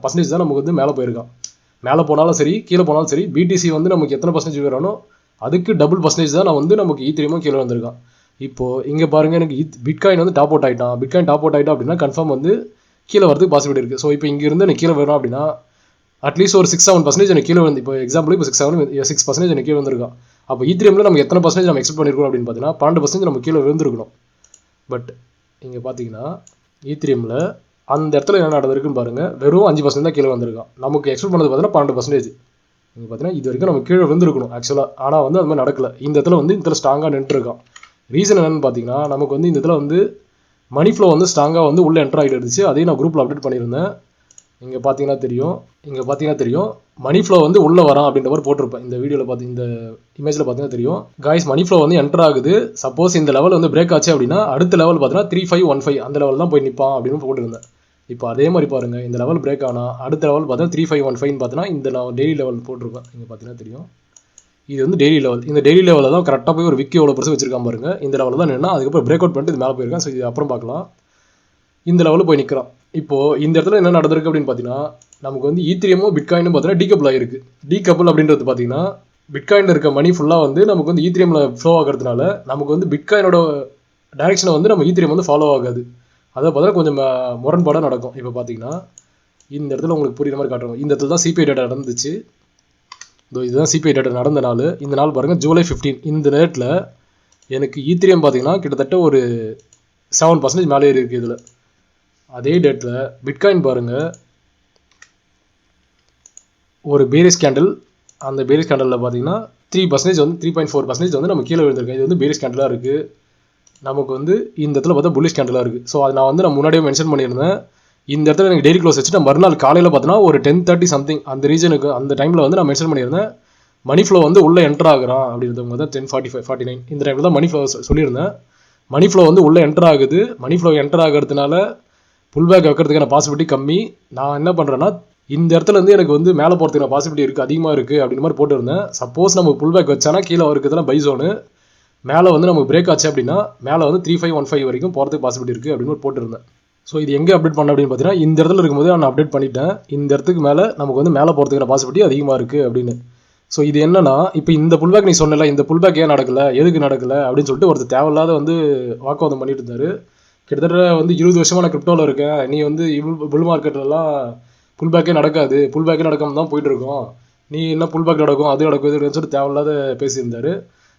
பர்சன்டேஜ் தான் நமக்கு வந்து மேலே போயிருக்கான். மேலே போனாலும் சரி கீழே போனாலும் சரி பிடிசி வந்து நமக்கு எத்தனை பர்சன்டேஜ் வரணும் அதுக்கு டபுள் பர்சன்டேஜ் தான் நான் வந்து நமக்கு ஈத்திரியமும் கீழே வந்திருக்கான். இப்போது இங்கே பாருங்கள், எனக்கு பிட்காயின் வந்து டாப் அவுட் ஆகிட்டான். பிட்காயின் டாப் அவுட் ஆகிட்டா அப்படின்னா கன்ஃபார்ம் வந்து கீழே வரதுக்கு பாசிபிலிட்டி இருக்குது. ஸோ இப்போ இங்கேருந்து எனக்கு கீழே வரணும் அப்படின்னா அட்லீஸ்ட் ஒரு 6-7% எனக்கு கீழே வந்து, இப்போ எக்ஸாம்பிள் இப்போ 6% எனக்கு கீழே வந்திருக்கான். அப்போ ஈத்திரியமில் நமக்கு எத்தனை பர்சன்டேஜ் நம்ம எக்ஸ்பெக்ட் பண்ணியிருக்கோம் அப்படின்னு பார்த்தீங்கன்னா 12% நம்ம கீழே விழுந்திருக்கணும். பட் இங்கே பார்த்தீங்கன்னா ஈத்திரியமில் அந்த இடத்துல என்ன நடந்திருக்குன்னு பாருங்கள், வெறும் 5% தான் கீழே வந்திருக்கான். நமக்கு எக்ஸ்பெக்ட் பண்ணது பார்த்தீங்கன்னா 12%. நீங்கள் பார்த்தீங்கன்னா இது வரைக்கும் நம்ம கீழே விழுந்திருக்கணும் ஆக்சுவலாக. ஆனால் வந்து அது மாதிரி நடக்கலை. இந்த இடத்துல வந்து இந்த இடத்துல ஸ்ட்ராங்காக நின்றுருக்கான். ரீசன் என்னென்னு பார்த்தீங்கன்னா நமக்கு வந்து இந்த இடத்துல வந்து மணி ஃப்ளோ வந்து ஸ்ட்ராங்காக வந்து உள்ளே என்டர் ஆகிட்டு இருந்துச்சு. அதையும் நான் குரூப்பில் அப்டேட் பண்ணியிருந்தேன். இங்கே பார்த்தீங்கன்னா தெரியும் மணி ஃப்ளோ வந்து உள்ளே வரான் அப்படின்ற மாதிரி போட்டிருப்பேன். இந்த வீடியோவில் இந்த இமேஜில் பார்த்தீங்கன்னா தெரியும் காய்ஸ், மணி ஃப்ளோ வந்து என்டர் ஆகுது. சப்போஸ் இந்த லெவல் வந்து பிரேக் ஆச்சு அப்படின்னா அடுத்த லெவல் பார்த்தீங்கன்னா 3515 அந்த லெவல் தான் போய் நிற்பான் அப்படின்னு போட்டிருந்தேன். இப்போ அதே மாதிரி பாருங்கள், இந்த லெவல் பிரேக் ஆனால் அடுத்த லெவல் பார்த்தீங்கன்னா 3515 பார்த்தீங்கன்னா இந்த நான் டெய்லி லெவல் போட்டிருப்பேன். இங்கே பார்த்தீங்கன்னா தெரியும் இது வந்து டெய்லி லெவல். இந்த டெய்லி லெவலில் தான் கரெக்டாக போய் ஒரு விக்கி எவ்வளோ பெருசு வச்சிருக்கான் பாருங்கள். இந்த லெவலில் தான் நின்னா அதுக்கப்புறம் பிரேக் அவுட் பண்ணிட்டு இது மேலே போயிருக்கான். ஸோ இது அப்புறம் பார்க்கலாம். இந்த லெவலில் போய் நிற்கிறான். இப்போது இந்த இடத்துல என்ன நடந்திருக்கு அப்படின்னு பார்த்தீங்கன்னா நமக்கு வந்து ஈத்திரியமும் பிட்காயினும் பார்த்தீங்கன்னா டீகப்பிள் ஆகிருக்கு. டீகப்பிள் அப்படின்றது பார்த்தீங்கன்னா பிட்காயினில் இருக்க மணி ஃபுல்லாக வந்து நமக்கு வந்து ஈத்திரியமில் ஃப்ளோ ஆகிறதுனால நமக்கு வந்து பிட்காயினோட டைரெக்ஷனை வந்து நம்ம ஈத்திரியம் வந்து ஃபாலோ ஆகாது. அதை பார்த்தீங்கன்னா கொஞ்சம் முரண்பாடாக நடக்கும். இப்போ பார்த்தீங்கன்னா இந்த இடத்துல உங்களுக்கு புரியுற மாதிரி காட்டுறோம். இந்த இடத்துல தான் சிபிஐ டேட்டா நடந்துச்சு. இதுதான் சிபிஐ டேட்டா நடந்த நாள். இந்த நாள் பாருங்கள் ஜூலை 15. இந்த டேட்டில் எனக்கு ஈத்திரியம் பார்த்தீங்கன்னா கிட்டத்தட்ட ஒரு 7% மேலே இருக்குது இதில். அதே டேட்டில் பிட்காயின் பாருங்கள் ஒரு பேரிஸ் கேண்டில். அந்த பேரிஸ் கேண்டலில் பார்த்தீங்கன்னா 3% வந்து 3.4% வந்து நம்ம கீழே விழுந்திருக்கு. இது வந்து பேரிஸ் கேண்டலாக இருக்குது. நமக்கு வந்து இந்த இடத்துல பார்த்தா புல்லிஷ் கேண்டலாக இருக்குது. ஸோ அது நான் முன்னாடியே மென்ஷன் பண்ணியிருந்தேன். இந்த இடத்துல எனக்கு டெய்லி க்ளோஸ் வச்சுட்டு மறுநாள் காலையில் பார்த்தீங்கன்னா ஒரு 10:30 சம்திங் அந்த ரீஜனுக்கு அந்த டைமில் வந்து நான் மென்ஷன் பண்ணியிருந்தேன் மணி ஃப்ளோ வந்து உள்ளே என்டர் ஆகுறான் அப்படின்றவங்க தான் 10:45-49 இந்த டைமில் தான் மணி ஃப்ளோ சொல்லியிருந்தேன். மணி ஃப்ளோ வந்து உள்ளே என்டர் ஆகுது. மணி ஃப்ளோ என்டர் ஆகிறதுனால புல் பேக் வைக்கிறதுக்கான பாசிபிலிட்டி கம்மி. நான் என்ன பண்ணுறேன்னா இந்த இடத்துல இருந்து எனக்கு வந்து மேலே போகிறதுக்கான பாசிபிலிட்டி இருக்குது, அதிகமாக இருக்குது அப்படின்ற மாதிரி போட்டுருந்தேன். சப்போஸ் நம்ம புல் பேக் வச்சானா கீழே இருக்கிறதுலாம் பை ஜோனு, மேலே வந்து நமக்கு பிரேக் ஆச்சு அப்படின்னா மேலே வந்து 3515 வரைக்கும் போகிறதுக்கு பாசிபிலிட்டி இருக்குது அப்படின்னு மாதிரி போட்டுருந்தேன். ஸோ இது எங்கே அப்டேட் பண்ண அப்படின்னு பார்த்தீங்கன்னா இந்த இடத்துல இருக்கும்போது நான் அப்டேட் பண்ணிட்டேன். இந்த இடத்துக்கு மேலே நமக்கு வந்து மேலே போகிறதுக்கான பாசிபிலிட்டி அதிகமாக இருக்குது அப்படின்னு. ஸோ இது என்னன்னா இப்போ இந்த புல்பேக் நீ சொன்னல, இந்த புல்பேக் ஏன் நடக்கலை, எதுக்கு நடக்கலை அப்படின்னு சொல்லிட்டு ஒருத்தர் தேவையில்லாத வந்து வாக்குவாதம் பண்ணிட்டு இருந்தார். கிட்டத்தட்ட வந்து 20 வருஷமாக நான் கிரிப்டோவில் இருக்கேன், நீ வந்து புல் மார்க்கெட்லலாம் புல்பேக்கே நடக்காது, புல்பேக்கே நடக்காமல் தான் போயிட்டு இருக்கோம், நீ என்ன புல்பேக் நடக்கும் அது நடக்கும் இதுன்னு சொல்லிட்டு தேவையில்லாத பேசியிருந்தார்.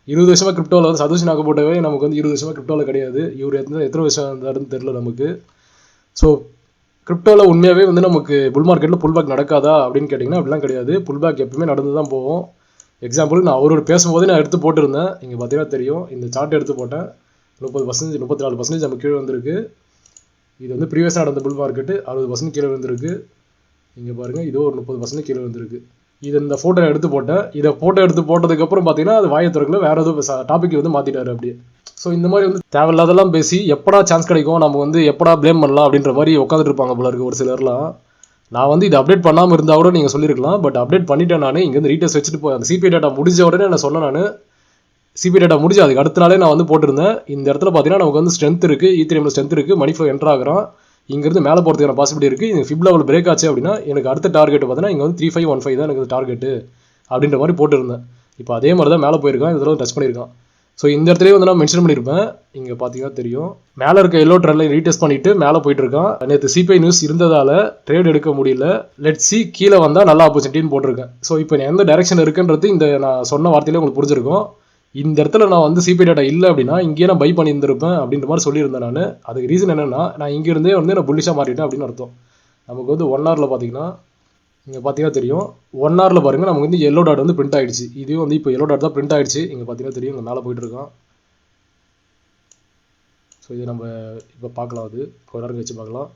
20 வருஷமாக கிரிப்டோவில் வந்து சதோஷி நாகபோட்டவே நமக்கு வந்து 20 வருஷமாக கிரிப்டோவில் கிடையாது. இவர் எத்தனை வருஷம் இருந்தாருன்னு தெரில நமக்கு. ஸோ கிரிப்டோவில் உண்மையாகவே வந்து நமக்கு புல் மார்க்கெட்டில் புல் பேக் நடக்காதா அப்படின்னு கேட்டிங்கன்னா அப்படிலாம் கிடையாது. புல் பேக் எப்பவுமே நடந்து தான் போகும். எக்ஸாம்பிள் நான் அவரோட பேசும்போது நான் எடுத்து போட்டிருந்தேன். இங்கே பார்த்தீங்கன்னா தெரியும், இந்த சார்ட் எடுத்து போட்டேன். 30%, 34% நம்ம கீழே வந்திருக்கு. இது வந்து ப்ரீவியஸாக நடந்த புல் மார்க்கெட்டு 60% கீழே வந்திருக்கு. இங்கே பாருங்கள், இதோ ஒரு 30% கீழே வந்திருக்கு. இது இந்த ஃபோட்டோ எடுத்து போட்டேன். இதை ஃபோட்டோ எடுத்து போட்டதுக்கப்புறம் பார்த்தீங்கன்னா அது வாயை திறக்கல, வேறு எதுவும் டாபிக் வந்து மாற்றிட்டாரு அப்படியே. ஸோ இந்த மாதிரி வந்து தேவையில்லாதெல்லாம் பேசி எப்படா சான்ஸ் கிடைக்கும், நம்ம வந்து எப்படா ப்ளேம் பண்ணலாம் அப்படின்ற மாதிரி உட்காந்துட்டு இருப்பாங்க போல இருக்குது ஒரு சிலர்லாம். நான் வந்து இது அப்டேட் பண்ணாமல் இருந்தால் கூட நீங்கள் சொல்லியிருக்கலாம். பட் அப்டேட் பண்ணிட்டேன் நான். இங்கேருந்து ரீடெஸ்ட் வச்சுட்டு போய் அந்த சிபிஐ டேட்டா முடிஞ்ச உடனே நான் சொன்னேன். நான் சிபிஐ டேட்டா முடிஞ்சு அதுக்கு அடுத்த நாளே நான் வந்து போட்டிருந்தேன். இந்த இடத்துல பார்த்தீங்கன்னா நமக்கு வந்து ஸ்ட்ரென்த் இருக்குது, ஈத்ரீஎம்ல ஸ்ட்ரென்த் இருக்குது, மணி ஃப்ளோ என்ட்ரு ஆகிறான். இங்கேருந்து மேலே போகிறதுக்கான பாசிபிலிட்டி இருக்குது. இது ஃபிப் லெவல் பிரேக் ஆச்சு அப்படின்னா எனக்கு அடுத்த டார்கெட் பார்த்தீங்கன்னா இங்கே வந்து 3515 தான் எனக்கு டார்கெட்டு அப்படின்ற மாதிரி போட்டிருந்தேன். இப்போ அதே மாதிரி தான் மேலே போயிருக்கான், இந்த தடவை டச் பண்ணியிருக்கான். ஸோ இந்த இடத்துலேயே வந்து நான் மென்ஷன் பண்ணியிருப்பேன். இங்கே பார்த்தீங்கன்னா தெரியும், மேலே இருக்க எல்லோ ட்ரெண்ட் லைன் ரீடெஸ்ட் பண்ணிவிட்டு மேலே போயிட்டு இருக்கான். நேற்று சிபிஐ நியூஸ் இருந்ததால் ட்ரேட் எடுக்க முடியல. லெட் சி கீழே வந்தால் நல்ல ஆப்பர்ச்சுனிட்டின்னு போட்டிருக்கேன். ஸோ இப்போ எந்த டைரக்ஷன் இருக்குன்றது இந்த நான் சொன்ன வார்த்தையிலே உங்களுக்கு புரிஞ்சிருக்கும். இந்த இடத்துல நான் வந்து சிபிஐ டேட்டா இல்லை அப்படின்னா இங்கேயே நான் பை பண்ணியிருந்திருப்பேன் அப்படின்ற மாதிரி சொல்லியிருந்தேன் நான். அதுக்கு ரீசன் என்னென்னா, நான் இங்கேருந்தே வந்து நான் புல்லிஷாக மாறிட்டேன் அப்படின்னு அர்த்தம். நமக்கு வந்து 1 ஹவரில் பார்த்தீங்கன்னா இங்கே பார்த்தீங்கன்னா தெரியும், 1 ஹவரில் பாருங்கள் நமக்கு வந்து எல்லோ டாட் வந்து பிரிண்ட் ஆகிடுச்சு. இதுவும் வந்து இப்போ எல்லோ டாட் தான் பிரிண்ட் ஆகிடுச்சு. இங்கே பார்த்தீங்கன்னா தெரியும், இங்கே மேலே போயிட்டு இருக்கான். ஸோ இது நம்ம இப்போ பார்க்கலாம், அது கொஞ்ச நேரம் வச்சு பார்க்கலாம்.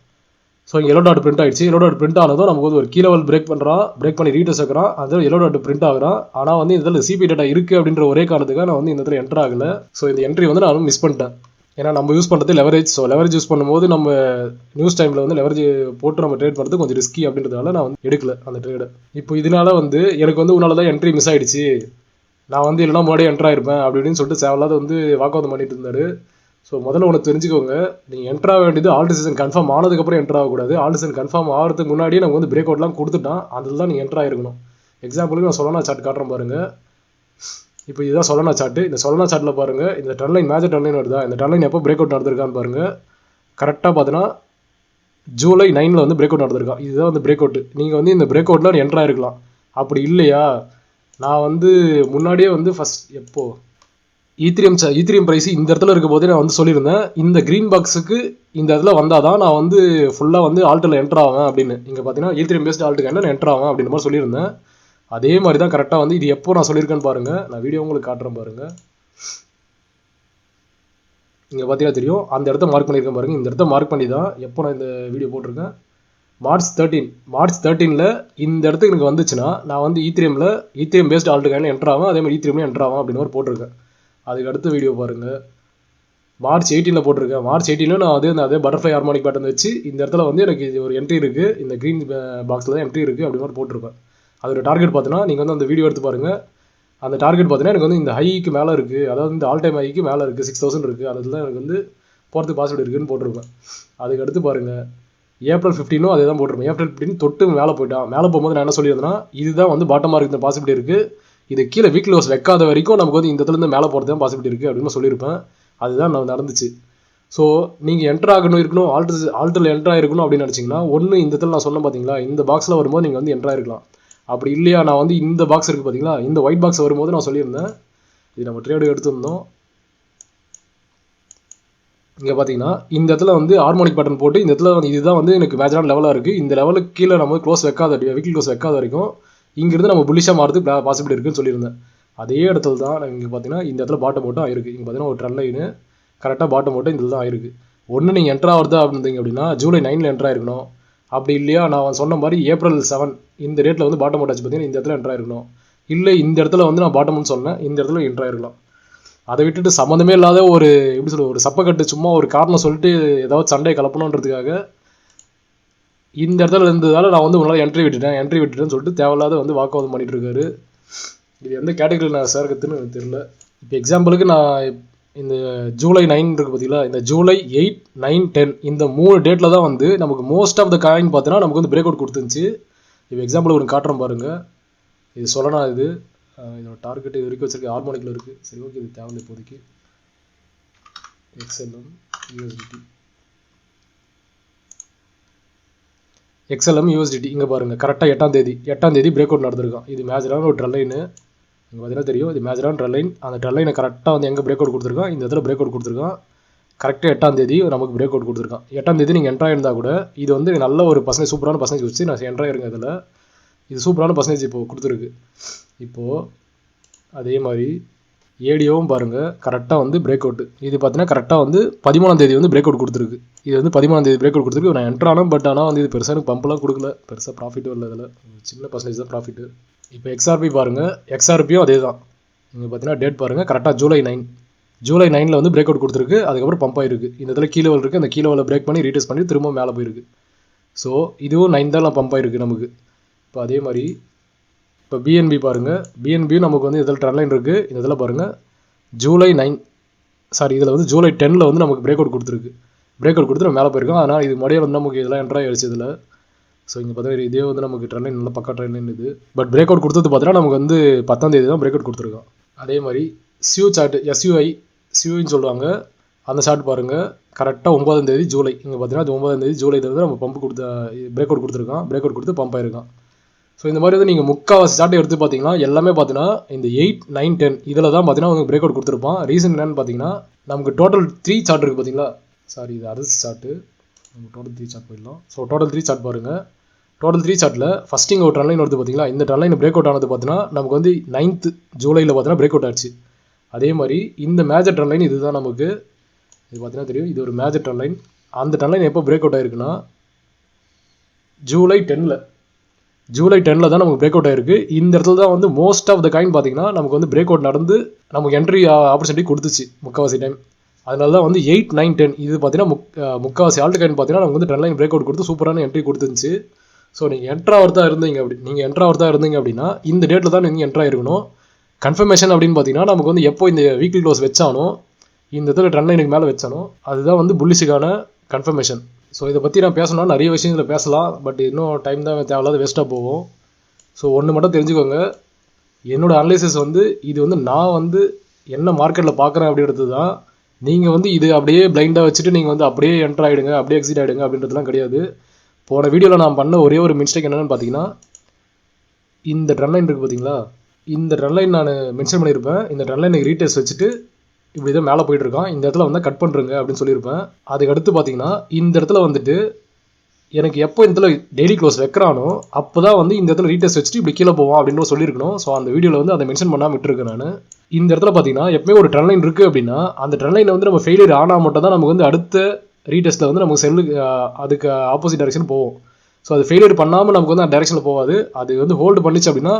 ஸோ இங்கே எல்லோ டாட் பிரிண்ட் ஆகிடுச்சு. எல்லோ டாட் பிரிண்ட் ஆனதும் நமக்கு வந்து ஒரு கீ லெவல் பிரேக் பண்ணுறான், பிரேக் பண்ணி ரீடெஸ்ட் ஆகிறான். அதில் எல்லோ டாட் பிரிண்ட் ஆகிறான். ஆனால் வந்து இதில் சிபி டேட்டா இருக்குது அப்படின்ற ஒரே காரணத்துக்காக நான் வந்து இந்த இடத்துல என்ட்ரு ஆகலை. ஸோ இந்த என்ட்ரி வந்து நான் மிஸ் பண்ணிட்டேன். ஏன்னா நம்ம யூஸ் பண்ணுறது லெவரேஜ். ஸோ லெவரேஜ் யூஸ் பண்ணும்போது நம்ம நியூஸ் டைமில் வந்து லெவரேஜ் போட்டு நம்ம ட்ரேட் பண்ணுறது கொஞ்சம் ரிஸ்கி அப்படின்றதால நான் வந்து எடுக்கல அந்த ட்ரேடை. இப்போ இதனால வந்து எனக்கு வந்து உன்னால தான் என்ட்ரி மிஸ் ஆகிடுச்சு, நான் வந்து இல்லைனா முன்னாடியே என்ட்ரு ஆகிருப்பேன் அப்படி இப்படின்னு சொல்லிட்டு தேவையில்லாத வந்து வாக்குவாதம் பண்ணிட்டு இருந்தார். ஸோ முதல்ல ஒன்று தெரிஞ்சுக்கோங்க, நீங்கள் என்ட்ரு ஆக வேண்டியது ஆல் டிசிஷன் கன்ஃபார்ம் ஆனதுக்கப்புறம் என்ட்ரு ஆகக்கூடாது. ஆல் டிசிஷன் கன்ஃபார்ம் ஆகிறதுக்கு முன்னாடியே நம்ம வந்து பிரேக் அவுட்லாம் கொடுத்துட்டான், அதில் தான் நீங்கள் என்ட்ரு ஆகிருக்கணும். எக்ஸாம்பிளுக்கு நான் சொல்லானா சார்ட் காட்டுறேன் பாருங்கள். இப்போ இதுதான் சொல்லானா சார்ட்டு. இந்த சொல்லானா சார்ட்டில் பாருங்கள், இந்த trend line major trend line வருதா, இந்த ட்ரெண்ட் லைன் எப்போ பிரேக் அவுட் நடந்திருக்கான்னு பாருங்கள். கரெக்டாக பார்த்தீங்கன்னா ஜூலை 9 வந்து பிரேக் அவுட் நடந்திருக்கான். இதுதான் வந்து பிரேக் அவுட்டு. நீங்கள் வந்து இந்த பிரேக் அவுட்டில் என்ட்ரு ஆகிருக்கலாம். அப்படி இல்லையா, நான் வந்து முன்னாடியே வந்து ஃபஸ்ட் எப்போது ஈத்ரீஎம் ப்ரைஸ் இந்த இடத்துல இருக்க போதே நான் வந்து சொல்லியிருந்தேன், இந்த க்ரீன் பாக்ஸுக்கு இந்த இடத்துல வந்தால் தான் நான் வந்து ஃபுல்லாக வந்து ஆல்ட்டில் என்ட்ரு ஆவேன் அப்படின்னு. இங்கே பார்த்தீங்கன்னா ஈத்ரீஎம் பேஸ்ட் ஆல்ட்டுக்கு என்ன என்ட்ரு ஆவேன் அப்படின்ற மாதிரி சொல்லியிருந்தேன். அதே மாதிரி தான் கரெக்டாக வந்து இது எப்போ நான் சொல்லியிருக்கேன்னு பாருங்கள். நான் வீடியோ உங்களுக்கு காட்டுறேன் பாருங்கள். இங்கே பார்த்தீங்கன்னா தெரியும், அந்த இடத்த மார்க் பண்ணியிருக்கேன் பாருங்கள். இந்த இடத்த மார்க் பண்ணி தான் எப்போ நான் இந்த வீடியோ போட்டிருக்கேன், மார்ச் 13 இந்த இடத்துக்கு எனக்கு வந்துச்சுன்னா நான் வந்து ஈத்ரீஎம் பேஸ்ட் ஆல்ட்டுக்கு என்ட்ரு ஆவேன், அதே மாதிரி ஈத்ரீஎம்லேயும் என்ட்ரு ஆவேன் அப்படின்னு மாதிரி போட்டிருக்கேன். அதுக்கு அடுத்த வீடியோ பாருங்கள், மார்ச் 18 போட்டிருக்கேன். மார்ச் 18 நான் அதே பட்டர்ஃப்ளை ஹார்மோனிக் பேட்டர்ன் வச்சு இந்த இடத்துல வந்து எனக்கு இது ஒரு என்ட்ரி இருக்குது, இந்த க்ரீன் பாக்ஸில் தான் என்ட்ரி இருக்குது அப்படி மாதிரி போட்டிருப்பேன். அதோட டார்கெட் பார்த்தீங்கன்னா நீங்கள் வந்து அந்த வீடியோ எடுத்து பாருங்கள். அந்த டார்கெட் பார்த்தீங்கன்னா எனக்கு வந்து இந்த ஹைக்கு மேலே இருக்குது, அதாவது இந்த ஆல் டைம் ஹைக்கு மேலே இருக்குது, 6000 இருக்குது. அதில் தான் எனக்கு வந்து போகிறதுக்கு பாசிபிலிட்டி இருக்குதுன்னு போட்டிருப்பேன். அதுக்கு அடுத்து பாருங்கள், ஏப்ரல் 15 அதே தான் போட்டிருப்பேன். ஏப்ரல் 15 தொட்டு மேலே போயிட்டான். மேலே போகும்போது நான் என்ன சொல்லியிருந்தேன்னா, இதுதான் வந்து பாட்டமாக இருக்கிற பாசிபிலிட்டி இருக்குது, இது கீழே வீக்லி க்ளோஸ் வைக்காத வரைக்கும் நமக்கு வந்து இந்த இடத்துலேருந்து மேலே போகிறது தான் பாசிபிலிட்டி இருக்குது அப்படின்னு சொல்லியிருப்பேன். அதுதான் நான் நடந்துச்சு. ஸோ நீங்கள் என்ட்ரு ஆகணும் இருக்கணும், ஆல்ட்டில் என்ட்ரு ஆகிருக்கணும் அப்படின்னு நினச்சிங்கன்னா, ஒன்று இந்த இடத்துல நான் சொன்னேன் பார்த்தீங்களா, இந்த பாக்ஸில் வரும்போது நீங்கள் வந்து என்ட்ரு ஆகிருக்கலாம். அப்படி இல்லையா, நான் வந்து இந்த பாக்ஸ் இருக்குது பார்த்தீங்களா, இந்த ஒயிட் பாக்ஸ் வரும்போது நான் சொல்லியிருந்தேன், இது நம்ம ட்ரேடு எடுத்துருந்தோம். இங்கே பார்த்தீங்கன்னா இந்த இடத்துல வந்து ஹார்மோனிக் பேட்டர்ன் போட்டு இந்த இடத்துல வந்து இதுதான் வந்து எனக்கு மேஜரான லெவலாக இருக்குது, இந்த லெவலுக்கு கீழே நம்ம க்ளோஸ் வைக்காத வீக்லி க்ளோஸ் வைக்காத வரைக்கும் இங்கேருந்து நம்ம புல்லிஷாக மாறதுக்கு பாசிபிலிட்டி இருக்குன்னு சொல்லியிருந்தேன். அதே இடத்துல தான் இங்கே பார்த்தீங்கன்னா இந்த இடத்துல பாட்டம் போட்டும் ஆயிருக்கு. இங்கே பார்த்தீங்கன்னா ஒரு ட்ரெண்ட் லைனு கரெக்டாக பாட்டம் போட்டு இந்த தான் ஆயிருக்கு. ஒன்று நீங்கள் என்ட்ரு ஆகிறதா அப்படின்றீங்க அப்படின்னா ஜூலை 9 என்ட்ரு ஆயிருக்கணும். அப்படி இல்லையா, நான் சொன்ன மாதிரி ஏப்ரல் 7 இந்த டேட்டில் வந்து பாட்டம் போட்டாச்சு பார்த்தீங்கன்னா இந்த இடத்துல என்ட்ரு ஆயிருக்கணும். இல்லை இந்த இடத்துல வந்து நான் பாட்டம்னு சொன்னேன், இந்த இடத்துல என்ட்ரு ஆயிருக்கலாம். அதை விட்டுட்டு சம்மந்தமே இல்லாத ஒரு எப்படி சொல்ல, ஒரு சப்பக்கட்டு சும்மா ஒரு காரணம் சொல்லிட்டு ஏதாவது சண்டையை கலப்பணுன்றதுக்காக இந்த இடத்துல இருந்ததால் நான் வந்து உன்னால் என்ட்ரி விட்டுட்டேன்னு சொல்லிட்டு தேவையில்லாத வந்து வாக்குவாதம் பண்ணிட்டு இருக்காரு. இது எந்த கேட்டகரியில் நான் சேர்க்கிறதுன்னு எனக்கு தெரியல. இப்போ எக்ஸாம்பிளுக்கு நான் இந்த ஜூலை 9 இருக்குது பார்த்தீங்களா, இந்த ஜூலை 8, 9, 10 இந்த 3 டேட்டில் தான் வந்து நமக்கு மோஸ்ட் ஆஃப் த காயின் பார்த்தீங்கன்னா நமக்கு வந்து பிரேக் அவுட் கொடுத்துருந்துச்சு. இப்போ எக்ஸாம்பிள் ஒரு காட்டுறேன் பாருங்கள். இது சொல்லலாம், இதோட டார்கெட் இது வரைக்கும் வச்சிருக்க ஹார்மோனிக்கில் இருக்குது. சரி, ஓகே, இது தேவை இப்போதைக்கு. XLM USDT இங்கே பாருங்கள், கரெக்டாக 8ஆம் தேதி பிரேக் அவுட் நடந்திருக்கான். இது மேஜரான ஒரு ட்ரெண்ட் லைனு. இங்கே பார்த்தீங்கன்னா தெரியும், இது மேஜரான ட்ரெண்ட் லைன். அந்த ட்ரெண்ட் லைனை கரெக்டாக வந்து எங்கே பிரேக் அவுட் கொடுத்துருக்கான், இந்த இடத்துல பிரேக் அவுட் கொடுத்துருக்கான். கரெக்டாக 8ஆம் தேதி நமக்கு பிரேக் அவுட் கொடுத்துருக்கான். 8ஆம் தேதி நீங்கள் என்ட்ராக இருந்தால் கூட இது வந்து நல்ல ஒரு பர்சன்டேஜ், சூப்பரான பர்சன்டேஜ் வச்சு நான் என்ட்ராக இருங்க. இதில் இது சூப்பரான பர்சன்டேஜ் இப்போது கொடுத்துருக்கு. இப்போது அதே மாதிரி ஏடியோவும் பாருங்கள் கரெக்டாக வந்து பிரேக் அவுட். இது பார்த்தீங்கன்னா கரெக்டாக வந்து 13ஆம் தேதி வந்து பிரேக் அவுட் கொடுத்துருக்கு. இது வந்து 13ஆம் தேதி பிரேக் அவுட் கொடுத்துருக்கு. நான் என்ட்ரானோம், பட் ஆனால் வந்து இது பெருசாக எனக்கு பம்பெலாம் கொடுக்கல, பெருசாக ப்ராஃபிட்டும் இல்லை. இதில் சின்ன பர்சன்டேஜ் தான் ப்ராஃபிட்டு. இப்போ எக்ஸ்ஆர்பி பாருங்கள், எக்ஸ்ஆர்பியும் அதே தான். இங்கே பார்த்தீங்கன்னா டேட் பாருங்கள் கரெக்டாக ஜூலை 9 வந்து பிரேக் அவுட் கொடுத்துருக்கு. அதுக்கப்புறம் பம்ப் ஆயிருக்கு. இந்த இடத்துல கீழே இருக்குது, அந்த கீழே பிரேக் பண்ணி ரீடெஸ்ட் பண்ணி திரும்ப மேலே போயிருக்கு. ஸோ இதுவும் 9 தான் பம்ப் ஆயிருக்கு நமக்கு. இப்போ அதே மாதிரி இப்போ பிஎன்பி பாருங்கள், பிஎன்பியும் நமக்கு வந்து இதில் ட்ரெண்ட் லைன் இருக்குது. இந்த இதில் பாருங்கள் ஜூலை 9 இதில் வந்து ஜூலை 10 வந்து நமக்கு பிரேக் அவுட் கொடுத்துருக்கு. பிரேக் அவுட் கொடுத்து நம்ம மேலே போயிருக்கோம். ஆனால் இது முறையே வந்து நமக்கு இதெல்லாம் என்ட்ரா ஆயிடுச்சு இதில். ஸோ இங்கே பார்த்தீங்கன்னா இதே வந்து நமக்கு ட்ரெண்ட் லைன், நல்ல பக்கா ட்ரெண்ட் லைன் இது. பட் பிரேக் அவுட் கொடுத்தது பார்த்தீங்கன்னா நமக்கு வந்து 10ஆம் தேதி தான் பிரேக் அவுட் கொடுத்துருக்கோம். அதே மாதிரி சியூ சார்ட், சியூன்னு சொல்லுவாங்க, அந்த சார்ட் பாருங்கள் கரெக்டாக 9ஆம் தேதி ஜூலை. இங்கே பார்த்தீங்கன்னா 9ஆம் தேதி ஜூலை வந்து நம்ம பம்ப் கொடுத்த பிரேக் அவுட் கொடுத்துருக்கான். பிரேக் அவுட் கொடுத்து பம்ப் ஆயிருக்கான். ஸோ இந்த மாதிரி வந்து நீங்கள் முக்கால்வாசி சார்ட்டை எடுத்து பார்த்தீங்கன்னா எல்லாமே பார்த்தீங்கன்னா இந்த 8, 9, 10 இதில் தான் பார்த்தீங்கன்னா உங்களுக்கு பிரேக் அவுட் கொடுத்துருப்பான். ரீசன் என்னன்னு பார்த்தீங்கன்னா நமக்கு டோட்டல் 3 சார்ட் இருக்குது பார்த்தீங்களா. இது அரசு சார்ட்டு. நம்ம டோட்டல் 3 சார்ட் போயிடலாம். ஸோ டோட்டல் 3 சார்ட் பாருங்கள். டோட்டல் 3 சார்ட்டில் ஃபஸ்ட் இங்கே ஒரு ட்ரெண்ட் லைன் வருது பார்த்தீங்களா. இந்த ட்ரெண்ட் லைன் பிரேக் அவுட் ஆனது பார்த்தீங்கன்னா நமக்கு வந்து 9th ஜூலையில் பார்த்தீங்கன்னா பிரேக் அவுட் ஆச்சு. அதே மாதிரி இந்த மேஜர் ட்ரெண்ட் லைன் இதுதான் நமக்கு. இது பார்த்தீங்கன்னா தெரியும், இது ஒரு மேஜர் ட்ரெண்ட் லைன். அந்த ட்ரெண்ட் லைன் எப்போ பிரேக் அவுட் ஆயிருக்குன்னா ஜூலை 10 தான் நமக்கு பிரேக் அவுட் ஆயிருக்கு. இந்த இடத்துல தான் வந்து மோஸ்ட் ஆஃப் த காயின் பார்த்தீங்கன்னா நமக்கு வந்து பிரேக் அவுட் நடந்து நமக்கு என்ட்ரி ஆப்பர்ச்சுனிட்டி கொடுத்துச்சு முக்கால்வாசி டைம். அதனால தான் வந்து 8, 9, 10 இது பார்த்தீங்கன்னா முக்கால்வாசி ஆல்ட் காயின் பார்த்தீங்கன்னா நமக்கு வந்து ட்ரெண்ட் லைன் பிரேக் அவுட் கொடுத்து சூப்பரான என்ட்ரி கொடுத்துருந்துச்சு. ஸோ நீங்கள் என்ட்ரா வரதா இருந்தீங்க அப்படின்னா இந்த டேட்டில் தான் நீங்கள் என்ட்ரா இருக்கணும். கன்ஃபர்மேஷன் அப்படின்னு பார்த்தீங்கன்னா நமக்கு வந்து எப்போ இந்த வீக்லி க்ளோஸ் வச்சானோ, இந்த இடத்துல ட்ரெண்ட் லைனுக்கு மேலே வச்சானோ, அதுதான் வந்து புல்லிஷுக்கான கன்ஃபர்மேஷன். ஸோ இதை பற்றி நான் பேசணும்னா நிறைய விஷயங்களை பேசலாம், பட் இன்னும் டைம் தான் தேவையில்லாத வேஸ்ட்டாக போகும். ஸோ ஒன்று மட்டும் தெரிஞ்சுக்கோங்க, என்னோடய அனலைசிஸ் வந்து இது வந்து நான் வந்து என்ன மார்க்கெட்டில் பார்க்குறேன் அப்படின்றது தான். நீங்கள் வந்து இது அப்படியே பிளைண்டாக வச்சுட்டு நீங்கள் வந்து அப்படியே என்ட்ரு ஆகிடுங்க, அப்படியே எக்ஸிட் ஆகிடுங்க அப்படின்றதுலாம் கிடையாது. போன வீடியோவில் நான் பண்ண ஒரே ஒரு மிஸ்டேக் என்னென்னு பார்த்தீங்கன்னா, இந்த ட்ரெண்ட் லைன் இருக்குது பார்த்தீங்களா, இந்த ட்ரெண்ட் லைன் நான் மென்ஷன் பண்ணியிருப்பேன். இந்த ட்ரெண்ட் லைனுக்கு ரீடெஸ்ட் வச்சுட்டு இப்படி தான் மேலே போயிட்டுருக்கான், இந்த இடத்துல வந்து கட் பண்ணுறங்க அப்படின்னு சொல்லியிருப்பேன். அதுக்கு அடுத்து பார்த்தீங்கன்னா இந்த இடத்துல வந்துட்டு எனக்கு எப்போ இந்த இடத்துல டெய்லி க்ளோஸ் வைக்கிறானோ அப்போ தான் வந்து இந்த இடத்துல ரீடெஸ்ட் வச்சுட்டு இப்படி கீழே போவோம் அப்படின்னு சொல்லியிருக்கணும். ஸோ அந்த வீடியோவில் வந்து அதை மென்ஷன் பண்ணாமல் விட்டுருக்கேன் நான். இந்த இடத்துல பார்த்தீங்கன்னா எப்பவுமே ஒரு ட்ரெண்ட் லைன் இருக்குது அப்படின்னா அந்த ட்ரெண்ட் லைனை வந்து நம்ம ஃபெயிலியர் ஆனால் மட்டும் தான் நமக்கு வந்து அடுத்த ரீடெஸ்ட்டில் வந்து நமக்கு செல்லுக்கு அதுக்கு ஆப்போசிட் டைரக்ஷன் போவோம். ஸோ அது ஃபெயிலியர் பண்ணாமல் நமக்கு வந்து அந்த டைரக்ஷனில் போகாது. அது வந்து ஹோல்டு பண்ணிச்சு அப்படின்னா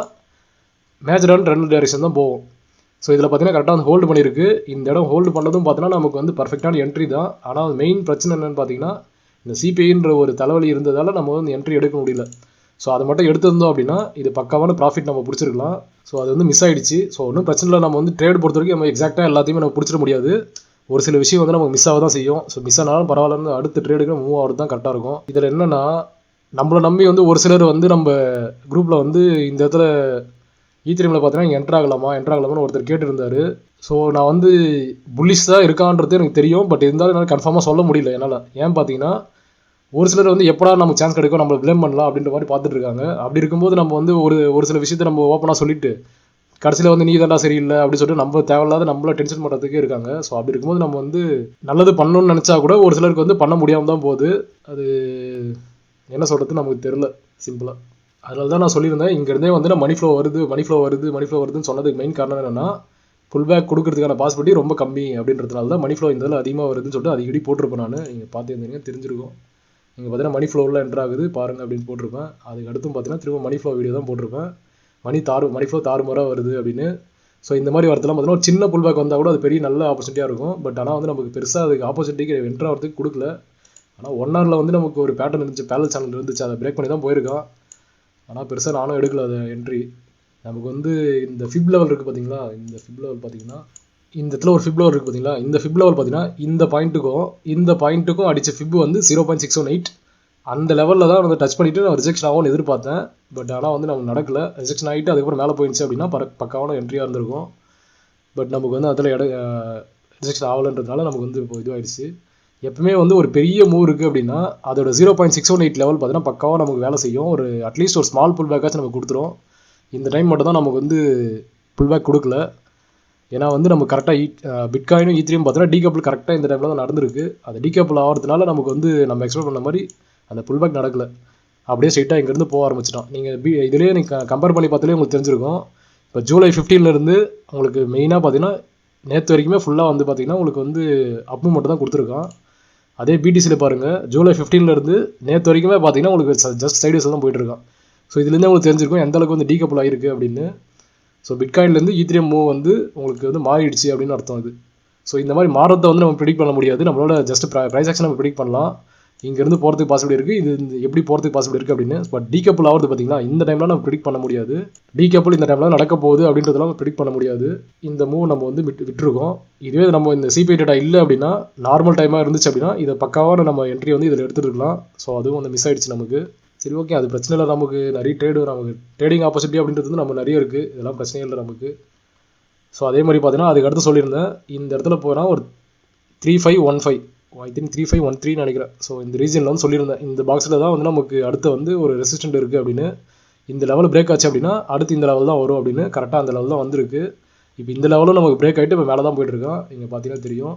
மேஜரான ட்ரெண்ட் டைரக்ஷன் தான் போகும். ஸோ இதில் பார்த்தீங்கன்னா கரெக்டாக வந்து ஹோல்டு பண்ணியிருக்கு. இந்த இடம் ஹோல்டு பண்ணதும் பார்த்தீங்கன்னா நமக்கு வந்து பர்ஃபெக்டான என்ட்ரி தான். ஆனால் மெயின் பிரச்சனை என்னென்னு பார்த்தீங்கன்னா இந்த சிபிஐன்ற ஒரு தலைவலி இருந்ததால் நம்ம வந்து என்ட்ரி எடுக்க முடியல. ஸோ அதை மட்டும் எடுத்திருந்தோம் அப்படின்னா இது பக்காவான ப்ராஃபிட் நம்ம பிடிச்சிருக்கலாம். ஸோ அது வந்து மிஸ் ஆகிடுச்சு. ஸோ ஒன்றும் பிரச்சனை இல்லை, நம்ம வந்து ட்ரேட் பொறுத்த வரைக்கும் நம்ம எக்ஸாக்டாக எல்லாத்தையுமே நம்ம பிடிச்சிட முடியாது. ஒரு சில விஷயம் வந்து நமக்கு மிஸ் ஆக தான் செய்யும். ஸோ மிஸ் ஆனாலும் பரவாயில்லன்னு அடுத்த ட்ரேடுக்கு மூவ் ஆகிறது தான் கரெக்டாக இருக்கும். இதில் என்னென்னா நம்மளை நம்பி வந்து ஒரு சிலர் வந்து நம்ம குரூப்பில் வந்து இந்த இடத்துல ஈத்திரியமில் பார்த்தீங்கன்னா என்ட்ரு ஆகலாமான்னு ஒருத்தர் கேட்டுருந்தார். ஸோ நான் வந்து புல்லிஷ் தான் இருக்கான்றது எனக்கு தெரியும், பட் இருந்தாலும் என்னால் கன்ஃபார்மாக சொல்ல முடியல என்னால். ஏன் பார்த்தீங்கன்னா ஒரு சிலர் வந்து எப்படா நமக்கு சான்ஸ் கிடைக்கும் நம்மளை ப்ளேம் பண்ணலாம் அப்படின்ற மாதிரி பார்த்துட்டு இருக்காங்க. அப்படி இருக்கும்போது நம்ம வந்து ஒரு சில விஷயத்தை நம்ம ஓப்பனாக சொல்லிட்டு கடைசியில் வந்து நீ தாண்டா சரியில்லை அப்படின்னு சொல்லிட்டு நம்ம தேவையில்லாத நம்மள டென்ஷன் பண்ணுறதுக்கே இருக்காங்க. ஸோ அப்படி இருக்கும்போது நம்ம வந்து நல்லது பண்ணணும்னு நினச்சா கூட ஒரு சிலருக்கு வந்து பண்ண முடியாமல் தான் போகுது. அது என்ன சொல்கிறது நமக்கு தெரில சிம்பிளாக. அதனால தான் நான் சொல்லியிருந்தேன் இங்கேருந்தே வந்து நான் மணி ஃப்ளோ வருதுன்னு சொன்னதுக்கு மெயின் காரணம் என்னென்னா புல் பேக் கொடுக்கறதுக்கான பாசிபிலிட்டி ரொம்ப கம்மி அப்படின்றதுனால தான் மணி ஃப்ளோ இந்த இதில் அதிகமாக வருதுன்னு சொல்லிட்டு அடிக்கடி போட்டிருப்பேன் நான். நீங்கள் பார்த்துருந்தீங்க தெரிஞ்சிருக்கும். நீங்கள் பார்த்தீங்கன்னா மணி ஃப்ளோவில் என்ட்ரு ஆகுது பாருங்கள் அப்படின்னு போட்டிருப்பேன். அதுக்கு அடுத்தும் பார்த்தீங்கன்னா திரும்ப மணி ஃப்ளோ வீடியோ தான் போட்டிருப்பேன். மணி ஃப்ளோ தாறுமாறாக வருது அப்படின்னு. ஸோ இந்த மாதிரி வரதெல்லாம் பார்த்தீங்கன்னா ஒரு சின்ன புல் பேக் வந்தால் கூட அது பெரிய நல்ல ஆப்பர்ச்சுனிட்டியாக இருக்கும். பட் ஆனால் வந்து நமக்கு பெருசாக அதுக்கு ஆப்பர்ச்சுனிட்டிக்கு என்ட்ரு ஆகிறதுக்கு கொடுக்கல. ஆனால் 1 ஹவரில் வந்து நமக்கு ஒரு பேட்டர்ன் இருந்துச்சு, பேரல் சேனல் இருந்துச்சு, அதை பிரேக் பண்ணி தான் போயிருக்கான். ஆனால் பெருசாக நானும் எடுக்கல அதை என்ட்ரி. நமக்கு வந்து இந்த ஃபிப் லெவல் இருக்குது பார்த்தீங்களா, இந்த ஃபிப் லெவல் பார்த்தீங்கன்னா இந்த இடத்துல ஒரு ஃபிப் லெவல் இருக்குது பார்த்தீங்களா, இந்த ஃபிப் லெவல் பார்த்தீங்கன்னா இந்த பாயிண்ட்டுக்கும் அடித்த ஃபிப் வந்து 0.618 அந்த லெவலில் தான் வந்து டச் பண்ணிவிட்டு நான் ரிஜெக்ஷன் ஆகும்னு எதிர்பார்த்தேன். பட் ஆனால் வந்து நமக்கு நடக்கல. ரிஜெக்ஷன் ஆகிட்டு அதுக்கப்புறம் மேலே போயிடுச்சு அப்படின்னா பக்காவான என்ட்ரியாக இருந்திருக்கும். பட் நமக்கு வந்து அதில் ரிஜெக்ஷன் ஆகலைன்றதுனால நமக்கு வந்து இப்போ இதுவாகிடுச்சு. எப்பவுமே வந்து ஒரு பெரிய மூவ் இருக்குது அப்படின்னா அதோட 0.618 லெவல் பார்த்தீங்கன்னா பக்காவாக நமக்கு வேலை செய்யும். ஒரு அட்லீஸ்ட் ஒரு ஸ்மால் புல் பேக்காச்சும் நமக்கு கொடுத்துரும். இந்த டைம் மட்டும் தான் நமக்கு வந்து புல் பேக் கொடுக்கல. ஏன்னா வந்து நம்ம கரெக்டாக பிட்காயினும் ஈத்ரியும் பார்த்தோன்னா டீகப்பிள் கரெக்டாக இந்த டைமில் தான் நடந்திருக்கு. அது டீகப்பிள் ஆகிறதுனால நமக்கு வந்து நம்ம எக்ஸ்பெக்ட் பண்ண மாதிரி அந்த புல்பேக் நடக்கலை. அப்படியே ஸ்ட்ரைட்டாக இங்கேருந்து போக ஆரம்பிச்சிட்டோம். நீங்கள் இதுலேயே நீங்கள் கம்பேர் பண்ணி பார்த்தாலே உங்களுக்கு தெரிஞ்சிருக்கும். இப்போ ஜூலை 15லேருந்து உங்களுக்கு மெயினாக பார்த்தீங்கன்னா நேற்று வரைக்குமே ஃபுல்லாக வந்து பார்த்தீங்கன்னா உங்களுக்கு வந்து அப் மூமெண்ட் தான் கொடுத்துருக்கான். அதே பிடிசியில் பாருங்கள், ஜூலை 15லேருந்து நேற்று வரைக்குமே பார்த்தீங்கன்னா உங்களுக்கு ஜஸ்ட் சைடஸ் தான் போயிட்டுருக்கான். ஸோ இதுலேருந்தே உங்களுக்கு தெரிஞ்சிருக்கும் எந்த அளவுக்கு வந்து டீகப்பிள் ஆகிருக்கு அப்படின்னு. ஸோ பிட்காயின்லேருந்து ஈத்ரியம் மூவ் வந்து உங்களுக்கு வந்து மாறிடுச்சு அப்படின்னு அர்த்தம் இது. ஸோ இந்த மாதிரி மாறத்தை வந்து நம்ம ப்ரிடிக்ட் பண்ண முடியாது. நம்மளோட ஜஸ்ட் ப்ரைஸ் ஆக்ஷன் நம்ம ப்ரிடிக்ட் பண்ணலாம். இங்கேருந்து போகிறதுக்கு பாசிபிலிட்டி இருக்குது, இது எப்படி போகிறதுக்கு பாசிபிலிட்டி இருக்குது அப்படின்னு. பட் டீகப்பிள் ஆகிறது பார்த்தீங்கன்னா இந்த டைமில் நம்ம ப்ரிடிக்ட் பண்ண முடியாது. டீகப்பிள் இந்த டைமில் நடக்க போகுது அப்படின்றதெல்லாம் நம்ம ப்ரிடிக்ட் பண்ண முடியாது. இந்த மூவ் நம்ம வந்து விட்டுருக்கோம். இதுவே நம்ம இந்த சிபிஐ டேட்டா இல்லை அப்படின்னா, நார்மல் டைமாக இருந்துச்சு அப்படின்னா இதை பக்காவான நம்ம என்ட்ரி வந்து இதில் எடுத்துருக்கலாம். ஸோ அதுவும் வந்து மிஸ் ஆகிடுச்சு நமக்கு. சரி, ஓகே, அது பிரச்சனை இல்லை. நமக்கு நிறைய நமக்கு ட்ரேடிங் ஆப்பர்ச்சுனிட்டி அப்படின்றது வந்து நம்ம நிறைய இருக்குது. இதெல்லாம் பிரச்சனையே இல்லை நமக்கு. ஸோ அதே மாதிரி பார்த்தீங்கன்னா அதுக்கு அடுத்து சொல்லியிருந்தேன், இந்த இடத்துல போனால் ஒரு 3515 ஐ திங்க் 3513 நினைக்கிறேன். ஸோ இந்த ரீஜனில் வந்து சொல்லியிருந்தேன், இந்த பாக்ஸில் தான் வந்து நமக்கு அடுத்து வந்து ஒரு ரெசிஸ்டன்ட் இருக்குது அப்படின்னு. இந்த லெவல் பிரேக் ஆச்சு அப்படின்னா அடுத்து இந்த லெவல் தான் வரும் அப்படின்னு. கரெக்டாக அந்த லெவல் தான் வந்திருக்கு. இப்போ இந்த லெவலும் நமக்கு பிரேக் ஆகிட்டு இப்போ மேலே தான் போயிட்டுருக்கான். இங்கே பார்த்தீங்கன்னா தெரியும்.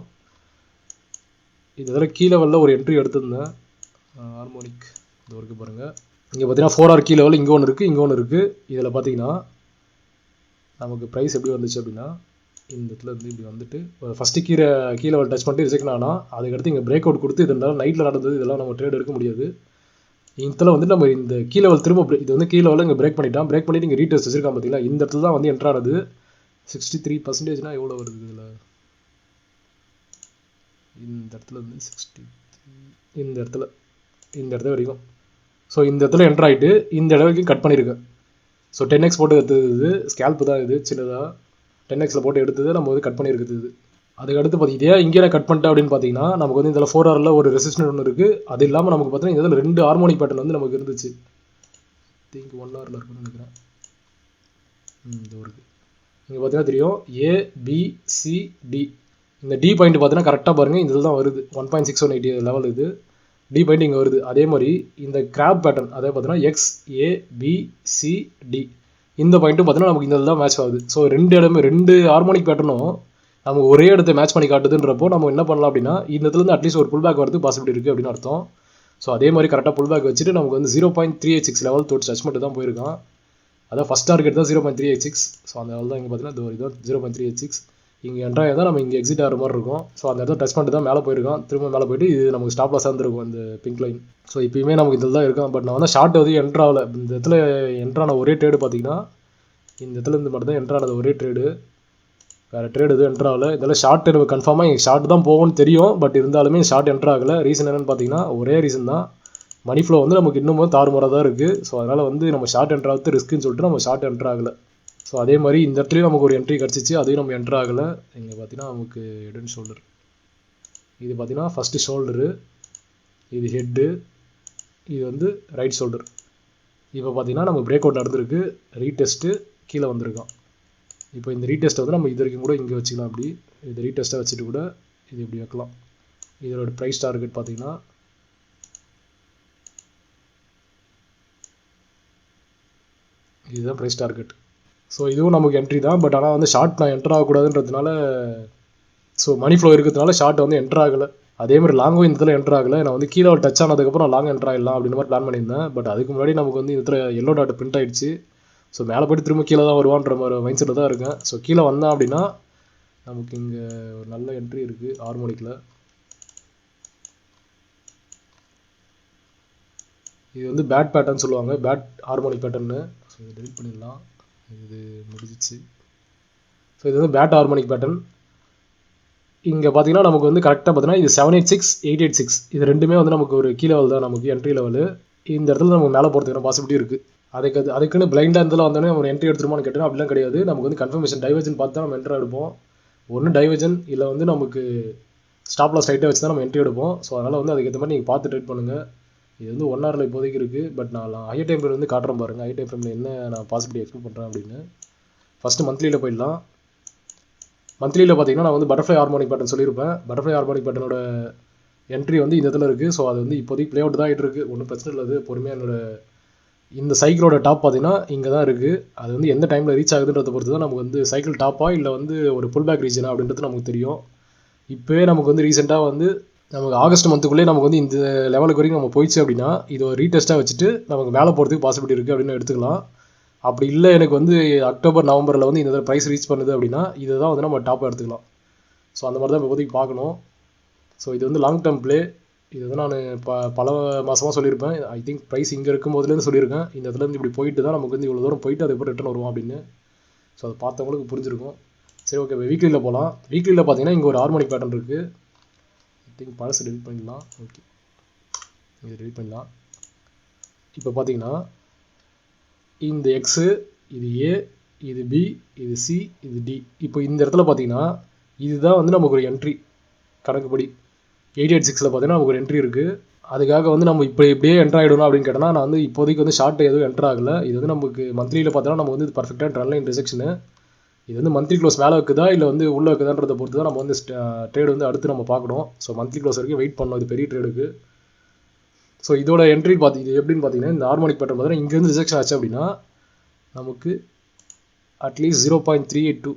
இந்த இதில் கீ லெவலில் ஒரு என்ட்ரி எடுத்திருந்தேன், ஹார்மோனிக் இது வரைக்கும் பாருங்கள். இங்கே பார்த்தீங்கன்னா 4R கீ லெவல் இங்கே ஒன்று இருக்குது, இங்கே ஒன்று இருக்குது. இதில் பார்த்தீங்கன்னா நமக்கு ப்ரைஸ் எப்படி வந்துச்சு அப்படின்னா இந்த இடத்துல இருந்து இப்படி வந்துட்டு ஃபஸ்ட்டு கீழே லெவல் டச் பண்ணிட்டு ரிஜெக்ட் ஆனால் அதுக்கடுத்து இங்கே பிரேக் அவுட் கொடுத்து இதெல்லாம் நைட்டில் நடந்தது. இதெல்லாம் நம்ம ட்ரேட் எடுக்க முடியாது. இதில் வந்து நம்ம இந்த கீ லெவல் திரும்ப இது வந்து கீ லெவலில் இங்கே பிரேக் பண்ணிவிட்டு இங்கே ரீடெஸ்ட் வச்சிருக்கான் பார்த்தீங்களா. இந்த இடத்துல தான் வந்து என்ட்ரானது. 63% எவ்வளோ வருது இதில்? இந்த இடத்துல வந்து 63 இந்த இடத்துல வரைக்கும். ஸோ இந்த இடத்துல என்ட்ரு ஆகிட்டு இந்த இடத்துக்கு கட் பண்ணியிருக்கேன். ஸோ 10x போட்டு எடுத்தது ஸ்கேல்ப்பு தான் இது, சின்னதாக 10xல போட்டு எடுத்தது நம்ம வந்து கட் பண்ணியிருக்குது இது. அதுக்கடுத்து பார்த்தீங்கன்னா இங்கே கட் பண்ணிட்டேன் அப்படின்னு பார்த்தீங்கன்னா நமக்கு வந்து இதில் 4Rல ஒரு ரெசிஸ்டன்ட் ஒன்று இருக்குது. அது இல்லாமல் நமக்கு பார்த்தீங்கன்னா இதில் 2 ஹார்மோனிக் பேட்டர்ன் வந்து நமக்கு இருந்துச்சு. திங்க் 1Rல இருக்குன்னு நினைக்கிறேன். இது இருக்குது. இங்கே பார்த்தீங்கன்னா தெரியும் ABCD. இந்த டி பாயிண்ட் பார்த்தீங்கன்னா கரெக்டாக பாருங்கள், இதில் தான் வருது. 1.6180 லெவல் இது. டி பாயிண்ட் இங்கே வருது. அதே மாதிரி இந்த கிராப் பேட்டர்ன் அதே பார்த்தீங்கன்னா XABCD இந்த பாயிண்ட்டும் பார்த்தீங்கன்னா நமக்கு இந்த தான் மேட்ச் ஆகுது. ஸோ ரெண்டு ஹார்மோனிக் பேட்டர்னும் நமக்கு ஒரே இடத்த மேட்ச் பண்ணி காட்டுதுன்றப்போ நம்ம என்ன பண்ணலாம் அப்படின்னா இந்த இடத்துலேருந்து அட்லீஸ்ட் ஒரு புல் பேக் வரது பாசிபிலிட்டி இருக்குது அப்படின்னு அர்த்தம். ஸோ அதே மாதிரி கரெக்டாக புல் பேக் வச்சுட்டு நமக்கு வந்து 0.386 லெவல் தொட்டு டச் மட்டும் தான் போயிருக்கான். அதான் ஃபஸ்ட் டார்கெட் தான் 0.386. ஸோ அந்த லெவல் தான் இங்கே பார்த்தீங்கன்னா இதுதான் 0.386. இங்கே என்ட்ராக தான் நம்ம இங்கே எக்ஸிட் ஆகிற மாதிரி இருக்கும். ஸோ அந்த இடத்துல டச் பண்ணிட்டு தான் மேலே போயிருக்கான். திரும்ப மேலே போயிட்டு இது நமக்கு ஸ்டாப் லாஸாக இருந்திருக்கும் இந்த பிங்க் லைன். ஸோ இப்போயுமே நமக்கு இதில் தான் இருக்கும். பட் நான் வந்து ஷார்ட் வந்து என்ட்ராவில் இந்த இடத்துல என்ட்ரான ஒரே ட்ரேடு பார்த்தீங்கன்னா இந்த இடத்துல இருந்து மட்டும் தான் என்ட்ரானது ஒரே ட்ரேடு. வேறு ட்ரேடு எதுவும் என்ட்ராகல. இதெல்லாம் ஷார்ட் எனக்கு கன்ஃபார்மாக இங்கே ஷார்ட் தான் போகும்னு தெரியும். பட் இருந்தாலுமே ஷார்ட் என்ட்ராகலை. ரீசன் என்னென்னு பார்த்தீங்கன்னா ஒரே ரீசன் தான், மணி ஃப்ளோ வந்து நமக்கு இன்னமும் தாறுமாறாக தான் இருக்குது. ஸோ அதனால் வந்து நம்ம ஷார்ட் என்ட்ராகிறது ரிஸ்க்குன்னு சொல்லிட்டு நம்ம ஷார்ட் என்ட்ராகலை. ஸோ அதே மாதிரி இந்த இடத்துலையும் நமக்கு ஒரு என்ட்ரி கிடச்சிச்சு, அதையும் நம்ம என்ட்ராகலை. இங்கே பார்த்தீங்கன்னா நமக்கு ஹெட் அண்ட் ஷோல்டர். இது பார்த்தீங்கன்னா ஃபஸ்ட்டு ஷோல்டரு, இது ஹெட்டு, இது வந்து ரைட் ஷோல்டர். இப்போ பார்த்தீங்கன்னா நம்ம பிரேக் அவுட் நடந்திருக்கு. ரீடெஸ்ட்டு கீழே வந்திருக்கோம். இப்போ இந்த ரீடெஸ்ட்டை வந்து நம்ம இது வரைக்கும் கூட இங்கே வச்சுக்கலாம். அப்படி இது ரீடெஸ்ட்டாக வச்சுட்டு கூட இது இப்படி வைக்கலாம். இதோட ப்ரைஸ் டார்கெட் பார்த்தீங்கன்னா இதுதான் ப்ரைஸ் டார்கெட். ஸோ இதுவும் நமக்கு என்ட்ரி தான். பட் ஆனால் வந்து ஷார்ட் நான் என்ட்ரு ஆகக்கூடாதுன்றதுனால, ஸோ மணி ஃப்ளோ இருக்கிறதுனால ஷார்ட் வந்து என்ட்ரு ஆகலை. அதே மாதிரி லாங்கும் இந்த இடத்துல என்ட்ரு ஆகலை. நான் வந்து கீழே டச் ஆனதுக்கப்புறம் லாங் என்ட்ரு ஆகிடலாம் அப்படின்ற மாதிரி பிளான் பண்ணியிருந்தேன். பட் அதுக்கு முன்னாடி நமக்கு வந்து இந்த இடத்துல எல்லோ டாட் பிரிண்ட் ஆகிடுச்சு. ஸோ மேலே போய்ட்டு திரும்ப கீழே தான் வருவான்ற மாதிரி மைண்ட் செட்டில் தான் இருக்கேன். ஸோ கீழே வந்தேன் அப்படின்னா நமக்கு இங்கே ஒரு நல்ல என்ட்ரி இருக்குது ஹார்மோனிக்கில். இது வந்து பேட் பேட்டர்ன் சொல்லுவாங்க, பேட் ஹார்மோனிக் பேட்டர்னு. ஸோ இதை டெலிட் பண்ணிடலாம், இது முடிஞ்சிச்சு. ஸோ இது வந்து பேட் ஹார்மோனிக் பேட்டர்ன். இங்கே பார்த்தீங்கன்னா நமக்கு வந்து கரெக்டாக பார்த்தீங்கன்னா இது 786 886 இது ரெண்டுமே வந்து நமக்கு ஒரு கீ லெவல் தான், நமக்கு என்ட்ரி லெவலு. இந்த இடத்துல நமக்கு மேலே போகிறதுக்கான பாசிபிலிட்டி இருக்குது. அதுக்குன்னு பிளைண்டாக இருந்தாலும் வந்தோடனே ஒரு என்ட்ரி எடுத்துருமான்னு கேட்டோன்னா அப்படிலாம் கிடையாது. நமக்கு வந்து கன்ஃபர்மேஷன் டைவர்ஜன் பார்த்து தான் நம்ம என்ட்ரி எடுப்போம். ஒன்று டைவர்ஜன் இல்லை வந்து நமக்கு ஸ்டாப் லாஸ் ரைட்டாக வச்சு தான் நம்ம என்ட்ரி எடுப்போம். ஸோ அதனால் வந்து அதுக்கேற்ற மாதிரி நீங்கள் பார்த்து ட்ரேட் பண்ணுங்கள். இது வந்து 1 ஹவரில் இப்போதைக்கு இருக்குது. பட் நான் ஹையர் டைம் ஃப்ரேம் வந்து காட்டுறேன் பாருங்கள். ஹையர் டைம் ஃப்ரேமில் என்ன நான் பாசிபிலிட்டி எக்ஸ்பெக்ட் பண்ணுறேன் அப்படின்னு. ஃபஸ்ட்டு மந்த்லியில் போயிடலாம். மந்த்லியில் பார்த்தீங்கன்னா நான் வந்து பட்டர்ஃப்ளை ஹார்மோனிக் பேட்டர்ன் சொல்லியிருப்பேன். பட்டர்ஃப்ளை ஹார்மோனிக் பேட்டர்னோட என்ட்ரி வந்து இந்த இடத்துல இருக்குது. ஸோ அது வந்து இப்போதைக்கு ப்ளே அவுட் தான் ஆகிட்டு இருக்குது. ஒன்றும் பிரச்சனை இல்லை, அது பொறுமையாக என்னோட இந்த சைக்கிளோட டாப் பார்த்தீங்கன்னா இங்கே தான் இருக்குது. அது வந்து எந்த டைமில் ரீச் ஆகுதுன்றதை பொறுத்து தான் நமக்கு வந்து சைக்கிள் டாப்பா இல்லை வந்து ஒரு புல் பேக் ரீஜனா அப்படின்றது நமக்கு தெரியும். இப்போவே நமக்கு வந்து ரீசெண்டாக வந்து நமக்கு ஆகஸ்ட் மந்த்துக்குள்ளே நமக்கு வந்து இந்த லெவலுக்கு வரைக்கும் நம்ம போயிடுச்சு அப்படின்னா இது ஒரு ரீடெஸ்ட்டாக வச்சுட்டு நமக்கு மேலே போகிறதுக்கு பாசிபிலிட்டி இருக்குது அப்படின்னு எடுத்துக்கலாம். அப்படி இல்லை எனக்கு வந்து அக்டோபர் நவம்பரில் வந்து இந்த ப்ரைஸ் ரீச் பண்ணுது அப்படின்னா இதை தான் வந்து நம்ம டாப்பாக எடுத்துக்கலாம். ஸோ அந்த மாதிரி தான் இப்போதைக்கு பார்க்கணும். ஸோ இது வந்து லாங் டேர்ம் ப்ளே. இது வந்து நான் பல மாதமாக சொல்லியிருப்பேன். ஐ திங்க் ப்ரைஸ் இங்கே இருக்கும் போதுலேருந்து சொல்லியிருக்கேன். இந்த இடத்துலேருந்து இப்படி போயிட்டு தான் நமக்கு வந்து இவ்வளோ தூரம் போயிட்டு அதுக்கப்புறம் ரிட்டர்ன் வருவோம் அப்படின்னு. ஸோ அதை பார்த்தவங்களுக்கு புரிஞ்சிருக்கும். சரி, ஓகே, வீக்லியில் போகலாம். வீக்லியில் பார்த்தீங்கன்னா இங்கே ஒரு ஹார்மோனிக் பேட்டர்ன் இருக்குது. ஐ திங்க் பழசு டெலிட் பண்ணிடலாம். ஓகே, இது டெலிட் பண்ணலாம். இப்போ பார்த்தீங்கன்னா இந்த எக்ஸு, இது ஏ, இது பி, இது சி, இது டி. இப்போ இந்த இடத்துல பார்த்தீங்கன்னா இதுதான் வந்து நமக்கு ஒரு என்ட்ரி கணக்குப்படி 886 பார்த்தீங்கன்னா நமக்கு ஒரு என்ட்ரி இருக்குது. அதுக்காக வந்து நம்ம இப்படியே என்ட்ரு ஆகிடணும் அப்படின்னு கேட்டோம்னா நான் வந்து இப்போதைக்கு வந்து ஷார்ட் எதுவும் என்ட்ரு ஆகலை. இது வந்து நமக்கு மந்த்லியில் பார்த்தோன்னா நமக்கு வந்து பர்ஃபெக்டாக ட்ரெண்ட் லைன் ரிஜெக்ஷனு. இது வந்து மந்த்லி க்ளோஸ் மேலே வைக்குதா இல்லை வந்து உள்ளே வைக்குதான்றதை பொறுத்து தான் நம்ம வந்து ட்ரேடு வந்து அடுத்து நம்ம பார்க்கணும். ஸோ மந்த்லி க்ளோஸ் வரைக்கும் வெயிட் பண்ணணும் இது பெரிய ட்ரேடுக்கு. ஸோ இதோட என்ட்ரி இது எப்படின்னு பார்த்தீங்கன்னா இந்த ஹார்மோனிக் பேட்டர்ன் பார்த்தீங்கன்னா இங்கேருந்து ரிஜெக்ஷன் ஆச்சு அப்படின்னா நமக்கு அட்லீஸ்ட் 0.382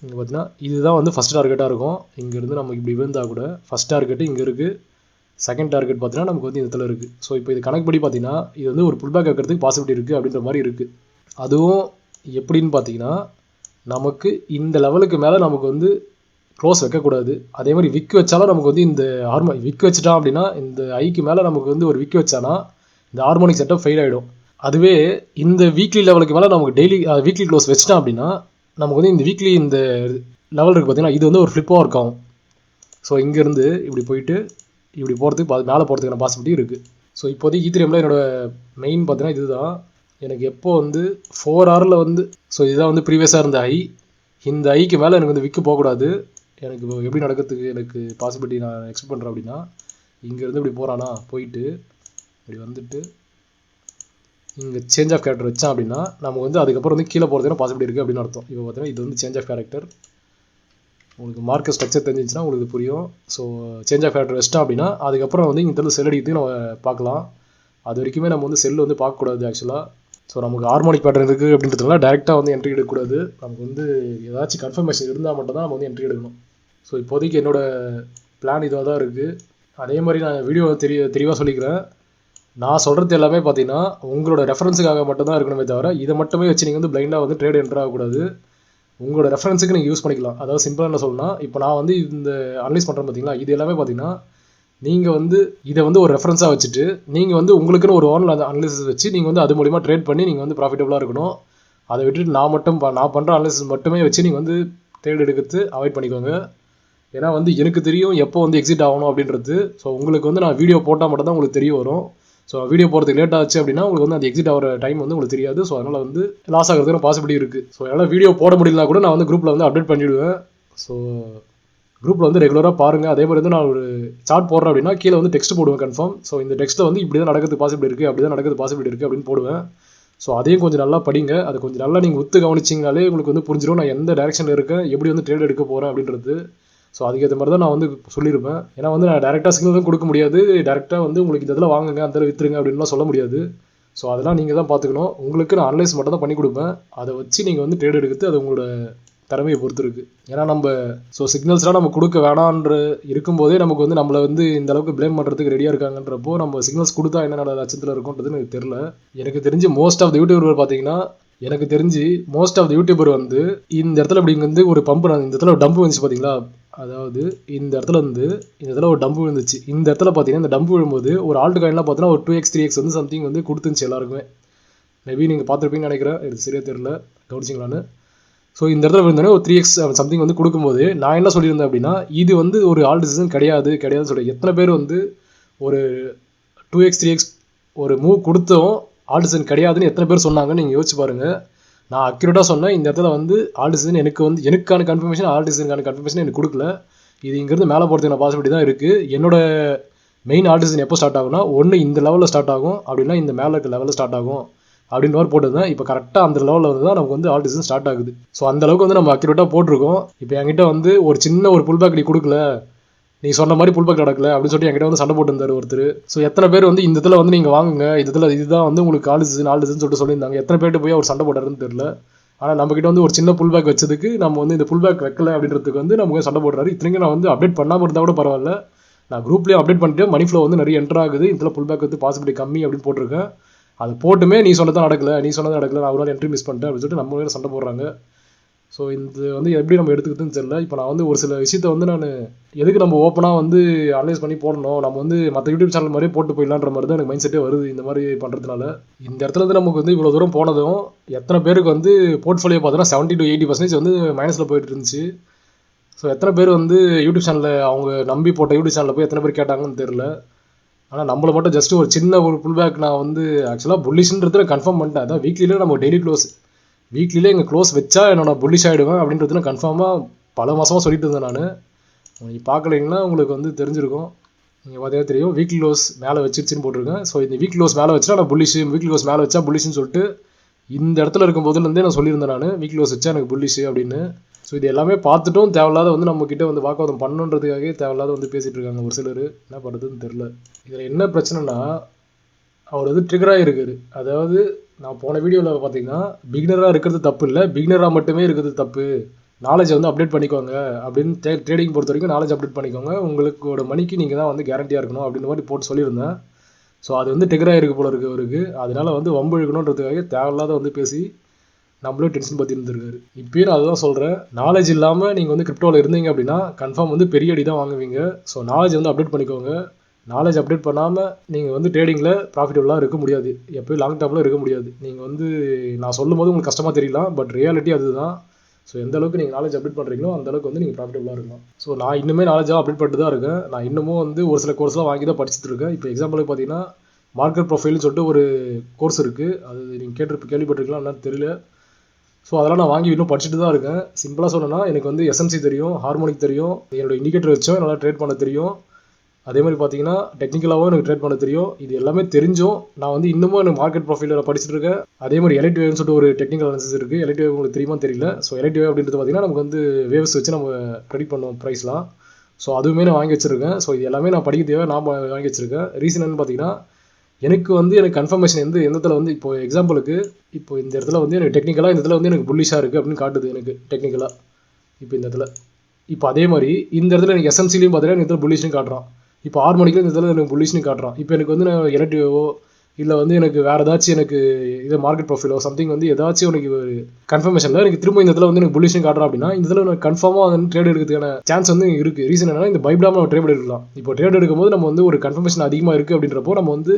இங்கே பார்த்தீங்கன்னா இதுதான் வந்து ஃபஸ்ட் டார்கெட்டாக இருக்கும். இங்கேருந்து நமக்கு இப்படி விழுந்தால் கூட ஃபஸ்ட் டார்கெட்டு இங்கே இருக்குது. செகண்ட் டார்கெட் பார்த்தீங்கன்னா நமக்கு வந்து இந்த இடத்துல இருக்குது. ஸோ இப்போ இது கணக்குப்படி பார்த்தீங்கன்னா இது வந்து ஒரு புல் பேக் வைக்கிறதுக்கு பாசிபிலிட்டி இருக்குது அப்படின்ற மாதிரி இருக்குது. அதுவும் எப்படின்னு பார்த்தீங்கன்னா நமக்கு இந்த லெவலுக்கு மேலே நமக்கு வந்து க்ளோஸ் வைக்கக்கூடாது. அதே மாதிரி விக் வச்சாலும் நமக்கு வந்து இந்த விக் வச்சுட்டான் அப்படின்னா இந்த ஐக்கு மேலே நமக்கு வந்து ஒரு விக் வச்சானா இந்த ஹார்மோனிக் செட்டப் ஃபெயில் ஆகிடும். அதுவே இந்த வீக்லி லெவலுக்கு மேலே நமக்கு டெய்லி வீக்லி க்ளோஸ் வச்சுட்டான் அப்படின்னா நமக்கு வந்து இந்த வீக்லி இந்த லெவல் இருக்குது பார்த்தீங்கன்னா இது வந்து ஒரு ஃப்ளிப்பாக ஒர்க் ஆகும். ஸோ இங்கேருந்து இப்படி போயிட்டு இப்படி போகிறதுக்கு மேலே போகிறதுக்கான பாசிபிலிட்டி இருக்குது. ஸோ இப்போதைக்கு ஈத்ரீமில் என்னோடய மெயின் பார்த்தீங்கன்னா இதுதான். எனக்கு எப்போ வந்து 4 ஹவரில் வந்து ஸோ இதுதான் வந்து ப்ரீவியஸாக இருந்த ஐ. இந்த ஐக்கு மேலே எனக்கு வந்து விற்க போகக்கூடாது. எனக்கு எப்படி நடக்கிறதுக்கு எனக்கு பாசிபிலிட்டி நான் எக்ஸ்பெக்ட் பண்ணுறேன் அப்படின்னா இங்கேருந்து இப்படி போகிறானா போயிட்டு இப்படி வந்துட்டு இங்கே சேஞ்ச் ஆஃப் கேரக்டர் வச்சான் அப்படின்னா நமக்கு வந்து அதுக்கப்புறம் வந்து கீழே போகிறதுக்கு பாசிபிலிட்டி இருக்குது அப்படின்னு அர்த்தம். இப்போ பார்த்தீங்கன்னா இது வந்து சேஞ்ச் ஆஃப் கேரக்டர். உங்களுக்கு மார்க்கெட் ஸ்ட்ரக்சர் தெரிஞ்சிச்சுன்னா உங்களுக்கு புரியும். ஸோ சேஞ்ச் ஆஃப் கேரக்டர் வச்சிட்டோம் அப்படின்னா அதுக்கப்புறம் வந்து இங்கே செல் அடிக்கிறதுக்கு நம்ம பார்க்கலாம். அது வரைக்குமே நம்ம வந்து செல் வந்து பார்க்கக்கூடாது ஆக்சுவலாக. ஸோ நமக்கு ஹார்மோனிக் பேட்டர்ன் இருக்குது அப்படின்றதுனால டேரெக்டாக வந்து என்ட்ரி எடுக்கக்கூடாது. நமக்கு வந்து ஏதாச்சும் கன்ஃபர்மேஷன் இருந்தால் மட்டும் தான் நம்ம வந்து என்ட்ரி எடுக்கணும். ஸோ இப்போதைக்கு என்னோடய பிளான் இதாக தான் இருக்குது. அதே மாதிரி நான் வீடியோ தெளிவாக சொல்லிக்கிறேன். நான் சொல்கிறது எல்லாமே பார்த்தீங்கன்னா உங்களோட ரெஃபரன்ஸுக்காக மட்டும்தான் இருக்கணுமே தவிர இதை மட்டுமே வச்சு நீங்கள் வந்து பிளைண்டாக வந்து ட்ரேட் என்ட்ரு ஆகக்கூடாது. உங்களோட ரெஃபரன்ஸுக்கு நீங்கள் யூஸ் பண்ணிக்கலாம். அதாவது சிம்பிளாக என்ன சொல்லணும்னா இப்போ நான் வந்து இந்த அனலைஸ் பண்ணுறேன் பார்த்தீங்களா, இது எல்லாமே பார்த்தீங்கன்னா நீங்கள் வந்து இதை வந்து ஒரு ரெஃபரன்ஸாக வச்சுட்டு நீங்கள் வந்து உங்களுக்குன்னு ஒரு ஓனில் அந்த அனலிசிஸ் வச்சு நீங்கள் வந்து அது மூலிமா ட்ரேட் பண்ணி நீங்கள் வந்து ப்ராஃபிட்டபுளாக இருக்கணும். அதை விட்டுட்டு நான் பண்ணுற அனலிசிஸ் மட்டுமே வச்சு நீங்கள் வந்து ட்ரேட் எடுக்கிறது அவாய்ட் பண்ணிக்கோங்க. ஏன்னா வந்து எனக்கு தெரியும் எப்போ வந்து எக்ஸிட் ஆகணும் அப்படின்றது. ஸோ உங்களுக்கு வந்து நான் வீடியோ போட்டால் மட்டும் தான் உங்களுக்கு தெரிய வரும். ஸோ வீடியோ போகிறதுக்கு லேட் ஆச்சு அப்படின்னா உங்களுக்கு வந்து அந்த எக்ஸிட் ஆகிற டைம் வந்து உங்களுக்கு தெரியாது. ஸோ அதனால் வந்து லாஸ் ஆகிறதுக்கு பாசிபிலிட்டி இருக்குது. ஸோ அதனால் வீடியோ போட முடியலனா கூட நான் வந்து குரூப்பில் வந்து அப்டேட் பண்ணிவிடுவேன். ஸோ குரூப்பில் வந்து ரெகுலராக பாருங்கள். அதே மாதிரி வந்து நான் ஒரு சார்ட் போடுறேன் அப்படின்னா கீழே வந்து டெக்ஸ்ட் போடுவேன் கன்ஃபார்ம். ஸோ இந்த டெக்ஸ்ட்டில் வந்து இப்படி தான் நடக்கிறது பாசிபிலிட்டி இருக்குது, அப்படி தான் நடக்கிறது பாசிபிலிட்டி இருக்குது அப்படின்னு போடுவேன். ஸோ அதையும் கொஞ்சம் நல்லா படிங்க. அதை கொஞ்சம் நல்லா நீங்கள் ஒத்து கவனிச்சிங்கனாலே உங்களுக்கு வந்து புரிஞ்சிடும் நான் எந்த டேரெக்ஷனில் இருக்கேன், எப்படி வந்து ட்ரேட் எடுக்க போகிறேன் அப்படின்றது. ஸோ அதுக்கேற்ற மாதிரி தான் நான் வந்து சொல்லியிருப்பேன். ஏன்னா வந்து நான் டேரெக்டாக சிக்னல் தான் கொடுக்க முடியாது. டேரெக்டாக வந்து உங்களுக்கு இந்த இதில் வாங்குங்க அந்த இதில் விற்றுருங்க அப்படின்லாம் சொல்ல முடியாது. ஸோ அதெல்லாம் நீங்கள் தான் பார்த்துக்கணும். உங்களுக்கு நான் அனலைஸ் மட்டும் தான் பண்ணி கொடுப்பேன். அதை வச்சு நீங்கள் வந்து ட்ரேட் எடுக்கிறது அது உங்களோட திறமையை பொறுத்து இருக்குது. ஏன்னா நம்ம சிக்னல்ஸ்லாம் நம்ம கொடுக்க வேணான்ற இருக்கும்போதே நமக்கு வந்து நம்மளை வந்து இந்த அளவுக்கு ப்ளேம் பண்ணுறதுக்கு ரெடியாக இருக்காங்கன்றப்போ நம்ம சிக்னல்ஸ் கொடுத்தா என்ன லட்சத்தில் இருக்கும்ன்றது எனக்கு தெரில. எனக்கு தெரிஞ்சு மோஸ்ட் ஆஃப் த யூடியூபர் பார்த்தீங்கன்னா வந்து இந்த இடத்துல இப்படி வந்து ஒரு பம்பு இந்த இடத்துல ஒரு டம்பு வந்துச்சு பார்த்தீங்களா, அதாவது இந்த இடத்துல வந்து இந்த இடத்துல ஒரு டம்பு விழுந்துச்சு. இந்த இடத்துல பார்த்தீங்கன்னா இந்த டம்பு விழும்போது ஒரு ஆல்ட் காயின்லாம் பார்த்தீங்கன்னா ஒரு 2x 3x வந்து சம்திங் வந்து கொடுத்துருந்துச்சு எல்லாருக்குமே. மேபி நீங்கள் பார்த்துருப்பீங்கன்னு நினைக்கிறேன், எனக்கு சரியாக தெரியல, கவனிச்சிங்களான்னு. ஸோ இந்த இடத்துல விழுந்தோடனே ஒரு 3x சம்திங் வந்து கொடுக்கும்போது நான் என்ன சொல்லியிருந்தேன் அப்படின்னா இது வந்து ஒரு ஆல் டிசிஷன் கிடையாதுன்னு சொல்கிறேன். எத்தனை பேர் வந்து ஒரு 2x 3x ஒரு மூவ் கொடுத்தோம் ஆல் டிசிஷன் கிடையாதுன்னு எத்தனை பேர் சொன்னாங்கன்னு நீங்கள் யோசிச்சு பாருங்கள். நான் அக்யூரேட்டாக சொன்னேன். இந்த இடத்துல வந்து ஆல் டிசிஷன் எனக்கான கன்ஃபர்மேஷன் ஆல் டிசிஷனுக்கான கன்ஃபர்மேஷன் எனக்கு கொடுக்கல. இது இங்கேருந்து மேலே போகிறதுக்கான பாசிபிலிட்டி தான் இருக்குது. என்னோட மெயின் ஆல் டிசிஷன் எப்போ ஸ்டார்ட் ஆகும்னா ஒன்று இந்த லெவலில் ஸ்டார்ட் ஆகும், அப்படின்னா இந்த மேலே இருக்க லெவலில் ஸ்டார்ட் ஆகும் அப்படின்னு மாதிரி போட்டுருந்தேன். இப்போ கரெக்டாக அந்த லெவலில் வந்து தான் நமக்கு வந்து ஆல் டிசிஷன் ஸ்டார்ட் ஆகுது. ஸோ அந்த அளவுக்கு வந்து நம்ம அக்யூரேட்டாக போட்டிருக்கோம். இப்போ என்கிட்ட வந்து ஒரு சின்ன ஒரு புல் பேக் நீ கொடுக்கல, நீ சொன்ன மாதிரி புல் பேக் நடக்கல அப்படின்னு சொல்லிட்டு என்கிட்ட வந்து சண்டை போட்டு இருந்தார் ஒருத்தர். ஸோ எத்தனை பேர் வந்து இந்த இதில் வந்து நீங்கள் வாங்குங்க, இதில் இதுதான் வந்து உங்களுக்கு 4 டீசன் சொல்லிட்டு சொல்லியிருந்தாங்க. எத்தனை பேர்ட்டு போய் அவர் சண்டை போட்டாருன்னு தெரியல. ஆனால் நம்மக்கிட்ட வந்து ஒரு சின்ன புல் பேக் வச்சதுக்கு நம்ம வந்து இந்த புல் பேக் வைக்கல அப்படின்றதுக்கு வந்து நமக்கு சண்டை போடுறாரு. இத்தனைக்கும் நான் வந்து அப்டேட் பண்ணாமல் இருந்தால் கூட பரவாயில்ல, நான் குரூப்லேயும் அப்டேட் பண்ணிட்டு மணி ஃப்ளோ வந்து நிறைய என்டர் ஆகுது, இதில் புல் பேக் வந்து பாசிபிலிட்டி கம்மி அப்படின்னு போட்டிருக்கேன். அது போட்டுமே நீ சொன்னதான் நடக்கல, நான் ஒரு நாள் என்ட்ரி மிஸ் பண்ணிட்டேன் அப்படின்னு சொல்லிட்டு நம்ம சண்டை போடுறாங்க. ஸோ இது வந்து எப்படி நம்ம எடுத்துக்கிட்டுன்னு தெரியல. இப்போ நான் வந்து ஒரு சில விஷயத்த வந்து நான் எதுக்கு நம்ம ஓப்பனாக வந்து அனலைஸ் பண்ணி போடணும், நம்ம வந்து மற்ற யூடியூப் சேனல் மாதிரியே போட்டு போயிடலான்ற மாதிரி தான் எனக்கு மைண்ட் செட்டே வருது இந்த மாதிரி பண்ணுறதுனால. இந்த இடத்துல வந்து நமக்கு வந்து இவ்வளோ தூரம் போனதும் எத்தனை பேருக்கு வந்து போர்ட்ஃபோலியோ பார்த்தோன்னா 70 to 80% வந்து மைனஸில் போயிட்டு இருந்துச்சு. ஸோ எத்தனை பேர் வந்து யூடியூப் சேனலில் அவங்க நம்பி போட்ட யூடியூப் சேனலில் போய் எத்தனை பேர் கேட்டாங்கன்னு தெரில. ஆனால் நம்மளை மட்டும் ஜஸ்ட் ஒரு சின்ன ஒரு புல் பேக் நான் வந்து ஆக்சுவலாக புல்லிஷ்ன்றதுல கன்ஃபார்ம் பண்ணிட்டேன். அதான் வீக்லியில் நம்ம டெய்லி வீக்லியிலே எங்கள் க்ளோஸ் வச்சா என்னோட புல்லிஷ் ஆகிடுவேன் அப்படின்றது நான் கன்ஃபார்மாக பல மாதமாக சொல்லிட்டு இருந்தேன். நான் நீங்கள் பார்க்கலைங்கன்னா உங்களுக்கு வந்து தெரிஞ்சிருக்கும். நீங்கள் பார்த்தீங்கன்னா தெரியும், வீக்லி க்ளோஸ் மேலே வச்சிருச்சுன்னு போட்டிருக்கேன். ஸோ இந்த வீக்லி க்ளோஸ் மேலே வச்சா நான் புல்லிஷ், வீக்லி க்ளோஸ் மேலே வச்சா புல்லிஷ்னு சொல்லிட்டு இந்த இடத்துல இருக்கும் போதுலேருந்தே நான் சொல்லியிருந்தேன். நான் வீக்லி க்ளோஸ் வச்சா எனக்கு புல்லிஷ் அப்படின்னு. ஸோ இது எல்லாமே பார்த்துட்டும் தேவையில்லாத வந்து நம்மக்கிட்ட வந்து வாக்குவாதம் பண்ணணுன்றதுக்காகவே தேவையில்லாத வந்து பேசிகிட்டு இருக்காங்க ஒரு சிலர். என்ன பண்ணுறதுன்னு தெரில. இதில் என்ன பிரச்சனைனா அவர் வந்து ட்ரிகராக இருக்கார். அதாவது நான் போன வீடியோவில் பார்த்தீங்கன்னா பிகினராக இருக்கிறது தப்பு இல்லை, பிகினராக மட்டுமே இருக்கிறது தப்பு, நாலேஜை வந்து அப்டேட் பண்ணிக்கோங்க அப்படின்னு ட்ரேடிங் பொறுத்த வரைக்கும் நாலேஜ் அப்டேட் பண்ணிக்கோங்க, உங்களுக்கோட மணிக்கு நீங்கள் தான் வந்து கேரண்டியாக இருக்கணும் அப்படின்ற மாதிரி போட்டு சொல்லியிருந்தேன். ஸோ அது வந்து ட்ரிகராக இருக்க போல இருக்குது அவருக்கு. அதனால் வந்து வம்பு இழுக்கணுன்றதுக்காக தேவையில்லாத வந்து பேசி நம்மளே டென்ஷன் பற்றி இருந்திருக்காரு. இப்பயும் நான் அதுதான் சொல்கிறேன், நாலேஜ் இல்லாமல் நீங்கள் வந்து கிரிப்டோவில் இருந்தீங்க அப்படின்னா கன்ஃபார்ம் வந்து பெரிய அடி தான் வாங்குவீங்க. ஸோ நாலேஜ் வந்து அப்டேட் பண்ணிக்கோங்க. நாலேஜ் அப்டேட் பண்ணாமல் நீங்கள் வந்து ட்ரேடிங்கில் ப்ராஃபிட்டபுளாக இருக்க முடியாது, எப்போயும் லாங் டேர்மில் இருக்க முடியாது. நீங்கள் வந்து நான் சொல்லும் போது உங்களுக்கு கஷ்டமாக தெரியலாம், பட் ரியாலிட்டி அதுதான். ஸோ எந்த அளவுக்கு நீங்கள் நாலேஜ் அப்டேட் பண்ணுறீங்களோ அந்த அளவுக்கு வந்து நீங்கள் ப்ராஃபிட்டபுளாக இருக்கலாம். ஸோ நான் இன்னுமே நாலேஜாக அப்டேட் பண்ணிட்டு தான் இருக்கேன். நான் இன்னமும் வந்து ஒரு சில கோர்ஸ்லாம் வாங்கி தான் படிச்சுட்டு இருக்கேன். இப்போ எக்ஸாம்பிளுக்கு பார்த்தீங்கன்னா மார்க்கெட் ப்ரொஃபைல்னு சொல்லிட்டு ஒரு கோர்ஸ் இருக்குது, அது நீங்கள் கேள்விப்பட்டிருக்கலாம் என்னன்னு தெரியல. ஸோ அதெல்லாம் நான் வாங்கி இன்னும் படிச்சுட்டு தான் இருக்கேன். சிம்பிளாக சொல்லணும்னா எனக்கு வந்து எஸ்எம்சி தெரியும், ஹார்மோனிக் தெரியும், என்னோட இண்டிகேட்டர் வச்சோம் என்னால் ட்ரேட் பண்ண தெரியும். அதே மாதிரி பார்த்தீங்கன்னா டெக்னிக்கலாகவும் எனக்கு ட்ரேட் பண்ண தெரியும். இது எல்லாமே தெரிஞ்சும் நான் வந்து இன்னமும் எனக்கு மார்க்கெட் ப்ரொஃபைலில் படிச்சுட்டு இருக்கேன். அதே மாதிரி எலைட் வேவ்னு சொல்லிட்டு ஒரு டெக்னிக்கல் அனாலிசிஸ் இருக்குது. எலைட் வேவ் உங்களுக்கு தெரியுமா தெரியல. ஸோ எலைட் வேவ் அப்படின்றது பார்த்தீங்கன்னா நமக்கு வந்து வேவ்ஸ் வச்சு நம்ம ப்ரெடிக்ட் பண்ணுவோம் ப்ரைஸ்லாம். ஸோ அதுவுமே நான் வாங்கி வச்சுருக்கேன். ஸோ இது எல்லாமே நான் படிக்க தேவை நான் வாங்கி வச்சுருக்கேன். ரீசன் என்னன்னு பார்த்தீங்கன்னா எனக்கு கன்ஃபர்மேஷன் எந்த இடத்துல வந்து இப்போ எக்ஸாம்பிளுக்கு இப்போ இந்த இடத்துல வந்து எனக்கு டெக்னிக்கலாக இந்த இடத்துல வந்து எனக்கு புல்லிஷாக இருக்குது அப்படின்னு காட்டுது எனக்கு டெக்னிக்கலாக. இப்போ இந்த இடத்துல இப்போ அதே மாதிரி இந்த இடத்துல எனக்கு எஸ்எம்சிலையும் பார்த்தீங்கன்னா இந்த இடத்துல புல்லிஷ்னு காட்டுறான். இப்போ ஹார்மோனிக்கில் இந்த இடத்துல எனக்கு புல்லிஷ்னு காட்டுறான். இப்போ எனக்கு வந்து நான் எலக்ட்ரிவோ இல்லை வந்து எனக்கு வேறு ஏதாச்சும் எனக்கு இது மார்க்கெட் ப்ரொஃபைலோ சம்திங் வந்து ஏதாச்சும் எனக்கு ஒரு கன்ஃபர்மேஷனில் எனக்கு திரும்ப இந்த இடத்துல வந்து எனக்கு புல்லிஷ்னு காட்டுறான் அப்படின்னா இந்த இடத்துல எனக்கு கன்ஃபார்மாக வந்து ட்ரேட் எடுக்கிறதுக்கான சான்ஸ் வந்து இருக்குது. ரீசன் என்னன்னா இந்த பைப்டாமல் நம்ம ட்ரேட் எடுக்கலாம். இப்போ ட்ரேட் எடுக்கும்போது நம்ம வந்து ஒரு கன்ஃபர்மேஷன் அதிகமாக இருக்குது அப்படின்றப்போ நம்ம வந்து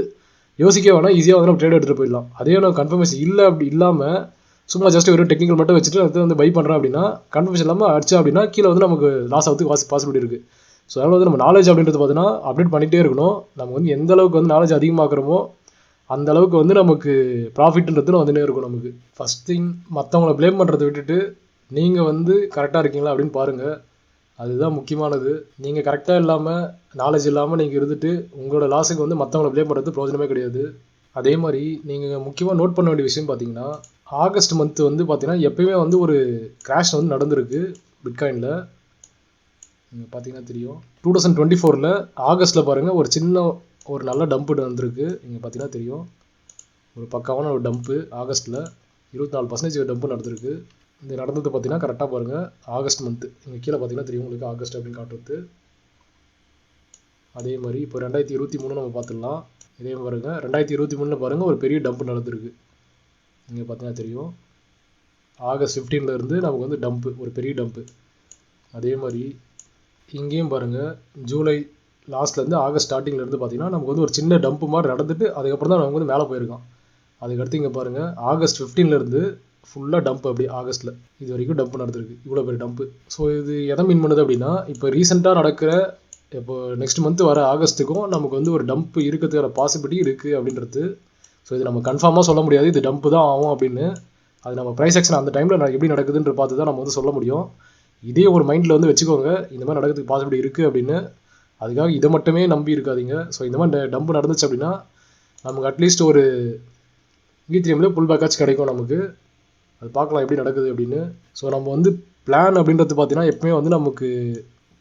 யோசிக்க வேணாம், ஈஸியாக வந்து நம்ம ட்ரேட் எடுத்துகிட்டு போயிடலாம். அதே நம்ம கன்ஃபர்மேஷன் இல்லை அப்படி இல்லாமல் சும்மா ஜஸ்ட் ஒரு டெக்னிக்கல் மட்டும் வச்சுட்டு அது வந்து பை பண்ணுறேன் அப்படின்னா கன்ஃபர்மேஷன் இல்லாமல் அடிச்சா அப்படின்னா கீழே வந்து நமக்கு லாஸ் ஆகிறதுக்கு பாசிபிலிட்டி இருக்குது. ஸோ அதனால் வந்து நம்ம நாலேஜ் அப்படின்றது பார்த்தீங்கன்னா அப்டேட் பண்ணிகிட்டே இருக்கணும். நம்ம வந்து எந்த அளவுக்கு வந்து நாலேஜ் அதிகமாக்குறோமோ அந்த அளவுக்கு வந்து நமக்கு ப்ராஃபிட்ன்றது வந்துட்டே இருக்கும். நமக்கு ஃபஸ்ட் திங் மற்றவங்கள ப்ளேம் பண்ணுறதை விட்டுட்டு நீங்கள் வந்து கரெக்டாக இருக்கீங்களா அப்படின்னு பாருங்கள், அதுதான் முக்கியமானது. நீங்கள் கரெக்டாக இல்லாமல் நாலேஜ் இல்லாமல் நீங்கள் இருந்துட்டு உங்களோட லாஸுக்கு வந்து மற்றவங்கள ப்ளேம் பண்ணுறது பிரயோஜனமே கிடையாது. அதே மாதிரி நீங்கள் முக்கியமாக நோட் பண்ண வேண்டிய விஷயம் பார்த்தீங்கன்னா ஆகஸ்ட் மந்த் வந்து பார்த்தீங்கன்னா எப்பயுமே வந்து ஒரு கிராஷ் வந்து நடந்திருக்கு பிட்காயினில். நீங்கள் பார்த்தீங்கன்னா தெரியும் 2024 ஆகஸ்ட்டில் பாருங்கள் ஒரு சின்ன ஒரு நல்ல டம்ப்பு வந்திருக்கு. நீங்கள் பார்த்தீங்கன்னா தெரியும் ஒரு பக்காவான ஒரு டம்ப்பு ஆகஸ்ட்டில் 24% டம்ப்பு நடந்திருக்கு. இந்த நடந்தது பார்த்தீங்கன்னா கரெக்டாக பாருங்கள் ஆகஸ்ட் மந்த்து. இங்கே கீழே பார்த்தீங்கன்னா தெரியும் உங்களுக்கு ஆகஸ்ட் அப்படின்னு காட்டுறது. அதே மாதிரி இப்போ 2023 நம்ம பார்த்துடலாம். இதே பாருங்கள் 2023 பாருங்கள் ஒரு பெரிய டம்ப்பு நடந்திருக்கு. இங்கே பார்த்தீங்கன்னா தெரியும் ஆகஸ்ட் 15 நமக்கு வந்து டம்ப்பு, ஒரு பெரிய டம்ப்பு. அதே மாதிரி இங்கேயும் பாருங்கள் ஜூலை லாஸ்ட்லேருந்து ஆகஸ்ட் ஸ்டார்டிங்லேருந்து பார்த்தீங்கன்னா நமக்கு வந்து ஒரு சின்ன டம்ப்பு மாதிரி நடந்துட்டு அதுக்கப்புறம் தான் நமக்கு வந்து மேலே போயிருக்கான். அதுக்கடுத்து இங்கே பாருங்கள் ஆகஸ்ட் 15 ஃபுல்லாக டம்ப் அப்படி ஆகஸ்ட்டில் இது வரைக்கும் டம்ப் நடந்திருக்கு, இவ்வளோ பெரிய டம்ப்பு. ஸோ இது எதை மீன் பண்ணுது அப்படின்னா இப்போ ரீசெண்டாக நடக்கிற இப்போ நெக்ஸ்ட் மந்த் வர ஆகஸ்ட்டுக்கும் நமக்கு வந்து ஒரு டம்ப் இருக்கிறதுக்கான பாசிபிலிட்டி இருக்குது அப்படின்றது. ஸோ இது நம்ம கன்ஃபார்மாக சொல்ல முடியாது இது டம்ப்பு தான் ஆகும் அப்படின்னு. அது நம்ம ப்ரைஸ் ஆக்ஷன் அந்த டைமில் எப்படி நடக்குதுன்ற பார்த்து தான் நம்ம வந்து சொல்ல முடியும். இதே ஒரு மைண்டில் வந்து வச்சுக்கோங்க இந்த மாதிரி நடக்கிறதுக்கு பாசிபிலிட்டி இருக்குது அப்படின்னு. அதுக்காக இதை மட்டுமே நம்பி இருக்காதீங்க. ஸோ இந்த மாதிரி டம்ப் நடந்துச்சு அப்படின்னா நமக்கு அட்லீஸ்ட் ஒரு E3 புல் பேக்காச்சும் கிடைக்கும் நமக்கு. அது பார்க்கலாம் எப்படி நடக்குது அப்படின்னு. ஸோ நம்ம வந்து பிளான் அப்படின்றது பார்த்தீங்கன்னா எப்பவுமே வந்து நமக்கு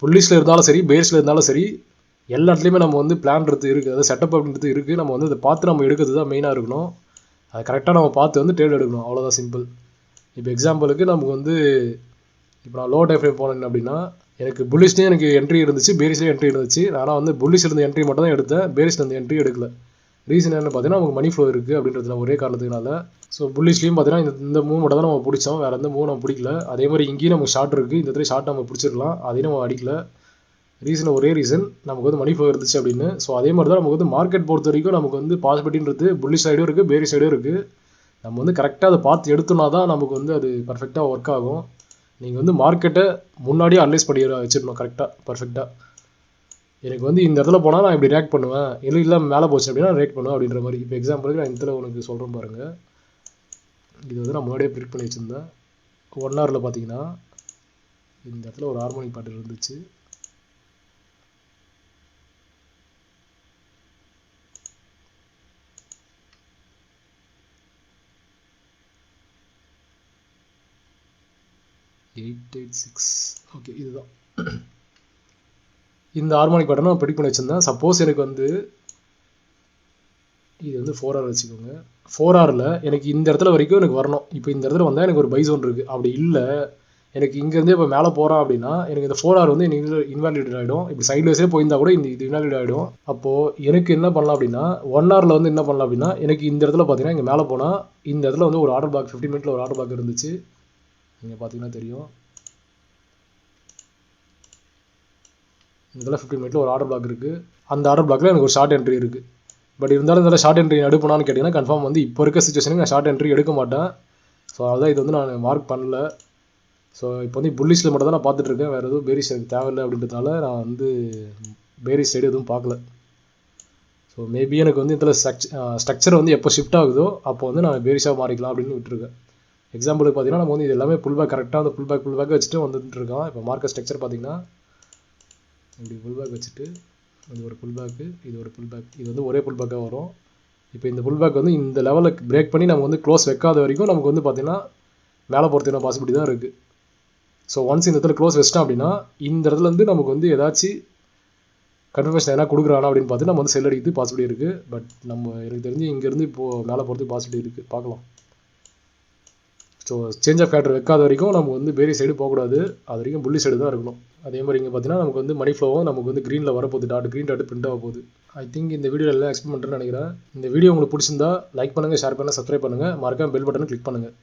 புல்லிஷில் இருந்தாலும் சரி பேரிஷில் இருந்தாலும் சரி எல்லா இடத்துலையுமே நம்ம வந்து பிளான்றது இருக்குது, அதாவது செட்டப் அப்படின்றது இருக்குது. நம்ம வந்து அதை பார்த்து நம்ம எடுக்கிறது தான் மெயினாக இருக்கணும். அதை கரெக்டாக நம்ம பார்த்து வந்து ட்ரேட் எடுக்கணும், அவ்வளோதான் சிம்பிள். இப்போ எக்ஸாம்பிளுக்கு நமக்கு வந்து இப்போ நான் லோ டைம் ஃப்ரேம் போனேன் அப்படின்னா எனக்கு புல்லிஷ்லேயும் எனக்கு என்ட்ரி இருந்துச்சு, பேரிஷ்லேயும் என்ட்ரி இருந்துச்சு. ஆனால் வந்து புல்லிஷ் இருந்த என்ட்ரி மட்டும் தான் எடுத்தேன், பேரிஷ் இருந்த என்ட்ரி எடுக்கல. ரீசன் என்னென்னு பார்த்தீங்கன்னா நமக்கு மணி ஃப்ளோ இருக்குது அப்படின்றதுல ஒரே காரணத்துனால. ஸோ புல்லிஷ்லேயும் பார்த்தீங்கன்னா இந்த மூவ் மட்டும் தான் நம்ம பிடிச்சோம், வேறு எந்த மூவ் நம்ம பிடிக்கல. அதே மாதிரி இங்கேயும் நமக்கு ஷார்ட் இருக்குது, இந்த இடத்துல ஷார்ட் நம்ம பிடிச்சிருக்கலாம், அதையும் நம்ம அடிக்கல. ரீசன் ஒரே ரீசன் நமக்கு வந்து மணி ஃப்ளோ இருந்துச்சு அப்படின்னு. ஸோ அதே மாதிரி தான் நமக்கு வந்து மார்க்கெட் பொறுத்த வரைக்கும் நமக்கு வந்து பாசிபிலிட்டின்றது புல்லிஷ் சைடும் இருக்குது, பேரிஷ் சைடும் இருக்குது. நம்ம வந்து கரெக்டாக அதை பார்த்து எடுத்தோம்னா தான் நமக்கு வந்து அது பர்ஃபெக்டாக ஒர்க் ஆகும். நீங்கள் வந்து மார்க்கெட்டை முன்னாடியே அனலைஸ் பண்ணி வச்சிடணும் கரெக்டாக பர்ஃபெக்டாக. எனக்கு வந்து இந்த இடத்துல போனால் நான் இப்படி ரியாக்ட் பண்ணுவேன், இல்லை மேலே போச்சு அப்படின்னா ரியாக்ட் பண்ணுவேன் அப்படின்ற மாதிரி. இப்போ எக்ஸாம்பிளுக்கு நான் இந்த இடத்துல உனக்கு சொல்கிறேன் பாருங்கள். இது வந்து நான் முன்னாடியே ப்ரிடிக்ட் பண்ணி வச்சுருந்தேன். 1 ஹவரில் பார்த்தீங்கன்னா இந்த இடத்துல ஒரு ஹார்மோனிக் பேட்டர்ன் இருந்துச்சு. ஓகே, இதுதான் இந்த ஹார்மோனிக் பேட்டர்ன் நான் ப்ரெடிக்ட் பண்ணி வச்சுருந்தேன். சப்போஸ் எனக்கு வந்து இது வந்து 4 ஹவர் வச்சுக்கோங்க. 4 ஹவரில் எனக்கு இந்த இடத்துல வரைக்கும் எனக்கு வரணும். இப்போ இந்த இடத்துல வந்தால் எனக்கு ஒரு பை ஜோன் இருக்குது. அப்படி இல்லை எனக்கு இங்கேருந்தே இப்போ மேலே போகிறோம் அப்படின்னா எனக்கு இந்த 4 ஹவர் வந்து இன்வாலிடேட் ஆகிடும். இப்படி சைட்வைஸே போயிருந்தால் கூட இது இன்வாலிடேட் ஆகிடும். அப்போது எனக்கு என்ன பண்ணலாம் அப்படின்னா 1 ஹவரில் வந்து என்ன பண்ணலாம் அப்படின்னா எனக்கு இந்த இடத்துல பார்த்தீங்கன்னா இங்கே மேலே போனால் இந்த இடத்துல வந்து ஒரு ஆர்டர் பிளாக் 15 மினிட்ல ஒரு ஆர்டர் பிளாக் இருந்துச்சு. நீங்கள் பார்த்தீங்கன்னா தெரியும், இதில் 15 மினிட்ல ஒரு ஆர்டர் பிளாக் இருக்குது. அந்த ஆர்டர் பிளாக்ல எனக்கு ஒரு ஷார்ட் என்ட்ரி இருக்குது. பட் இருந்தாலும் இதில் ஷார்ட் என்ட்ரி எடுப்பேனான்னு கேட்டிங்கன்னா கன்ஃபார்ம் வந்து இப்போ இருக்க சுச்சுவேஷனுக்கு நான் ஷார்ட் என்ட்ரி எடுக்க மாட்டேன். ஸோ அதான் இது வந்து நான் மார்க் பண்ணல. ஸோ இப்போ வந்து புல்லிஷில் மட்டும் தான் நான் பார்த்துட்ருக்கேன், வேறு எதுவும் பேரிஷ் எனக்கு தேவையில்லை அப்படின்றதுனால நான் வந்து பேரிஷ் சைடு எதுவும் பார்க்கல. ஸோ மேபி எனக்கு வந்து இதில் ஸ்ட்ரக்சர் வந்து எப்போ ஷிஃப்ட் ஆகுதோ அப்போ வந்து நான் பேரிஷாக மாறிக்கலாம் அப்படின்னு விட்டுருக்கேன். எக்ஸாம்பிளுக்கு பார்த்தீங்கன்னா நம்ம வந்து இது எல்லாமே புல் பேக் கரெக்டாக அந்த புல் பேக் வச்சுட்டு வந்துட்டு இருக்கோம். இப்போ மார்க்கெட் ஸ்ட்ரக்சர் பார்த்தீங்கன்னா இப்படி புல் பேக் வச்சுட்டு இது ஒரு புல் பேக்கு, இது ஒரு புல் பேக், இது வந்து ஒரே புல் பேக்காக வரும். இப்போ இந்த புல் பேக் வந்து இந்த லெவலுக்கு பிரேக் பண்ணி நம்ம வந்து க்ளோஸ் வைக்காத வரைக்கும் நமக்கு வந்து பார்த்திங்கன்னா மேலே போகிறதுக்கான பாசிபிலிட்டி தான் இருக்குது. ஸோ ஒன்ஸ் இந்த இடத்துல க்ளோஸ் வச்சிட்டோம் அப்படின்னா இந்த இடத்துல வந்து நமக்கு வந்து ஏதாச்சும் கன்ஃபர்மேஷன் எதனா கொடுக்குறானா அப்படின்னு பார்த்து நம்ம வந்து செல் அடிக்கிறது பாசிபிலிட்டி இருக்குது. பட் எனக்கு தெரிஞ்சு இங்கேருந்து இப்போது மேலே போகிறதுக்கு பாசிபிலிட்டி இருக்குது, பார்க்கலாம். ஸோ சேஞ்ச் ஆஃப் கேரக்டர் வைக்காத வரைக்கும் நம்ம வந்து பேரி சைடு போகக்கூடாது, அது வரைக்கும் புள்ளி சைடு தான் இருக்கணும். அதே மாதிரி இங்கே பார்த்தீங்கன்னா நமக்கு வந்து மணி ஃப்ளோவும் நமக்கு வந்து க்ரீனில் வரப்போகுது, க்ரீன் டாட் பிரிண்ட் ஆக போகுது. ஐ திங்க் இந்த வீடியோ எல்லாம் எக்ஸ்பிளைன் பண்ணுறேன்னு நினைக்கிறேன். இந்த வீடியோ உங்களுக்கு பிடிச்சிருந்தா லைக் பண்ணுங்கள், ஷேர் பண்ணுங்கள், சப்ஸ்கிரைப் பண்ணுங்கள், மறக்காம பெல் பட்டனை கிளிக் பண்ணுங்கள்.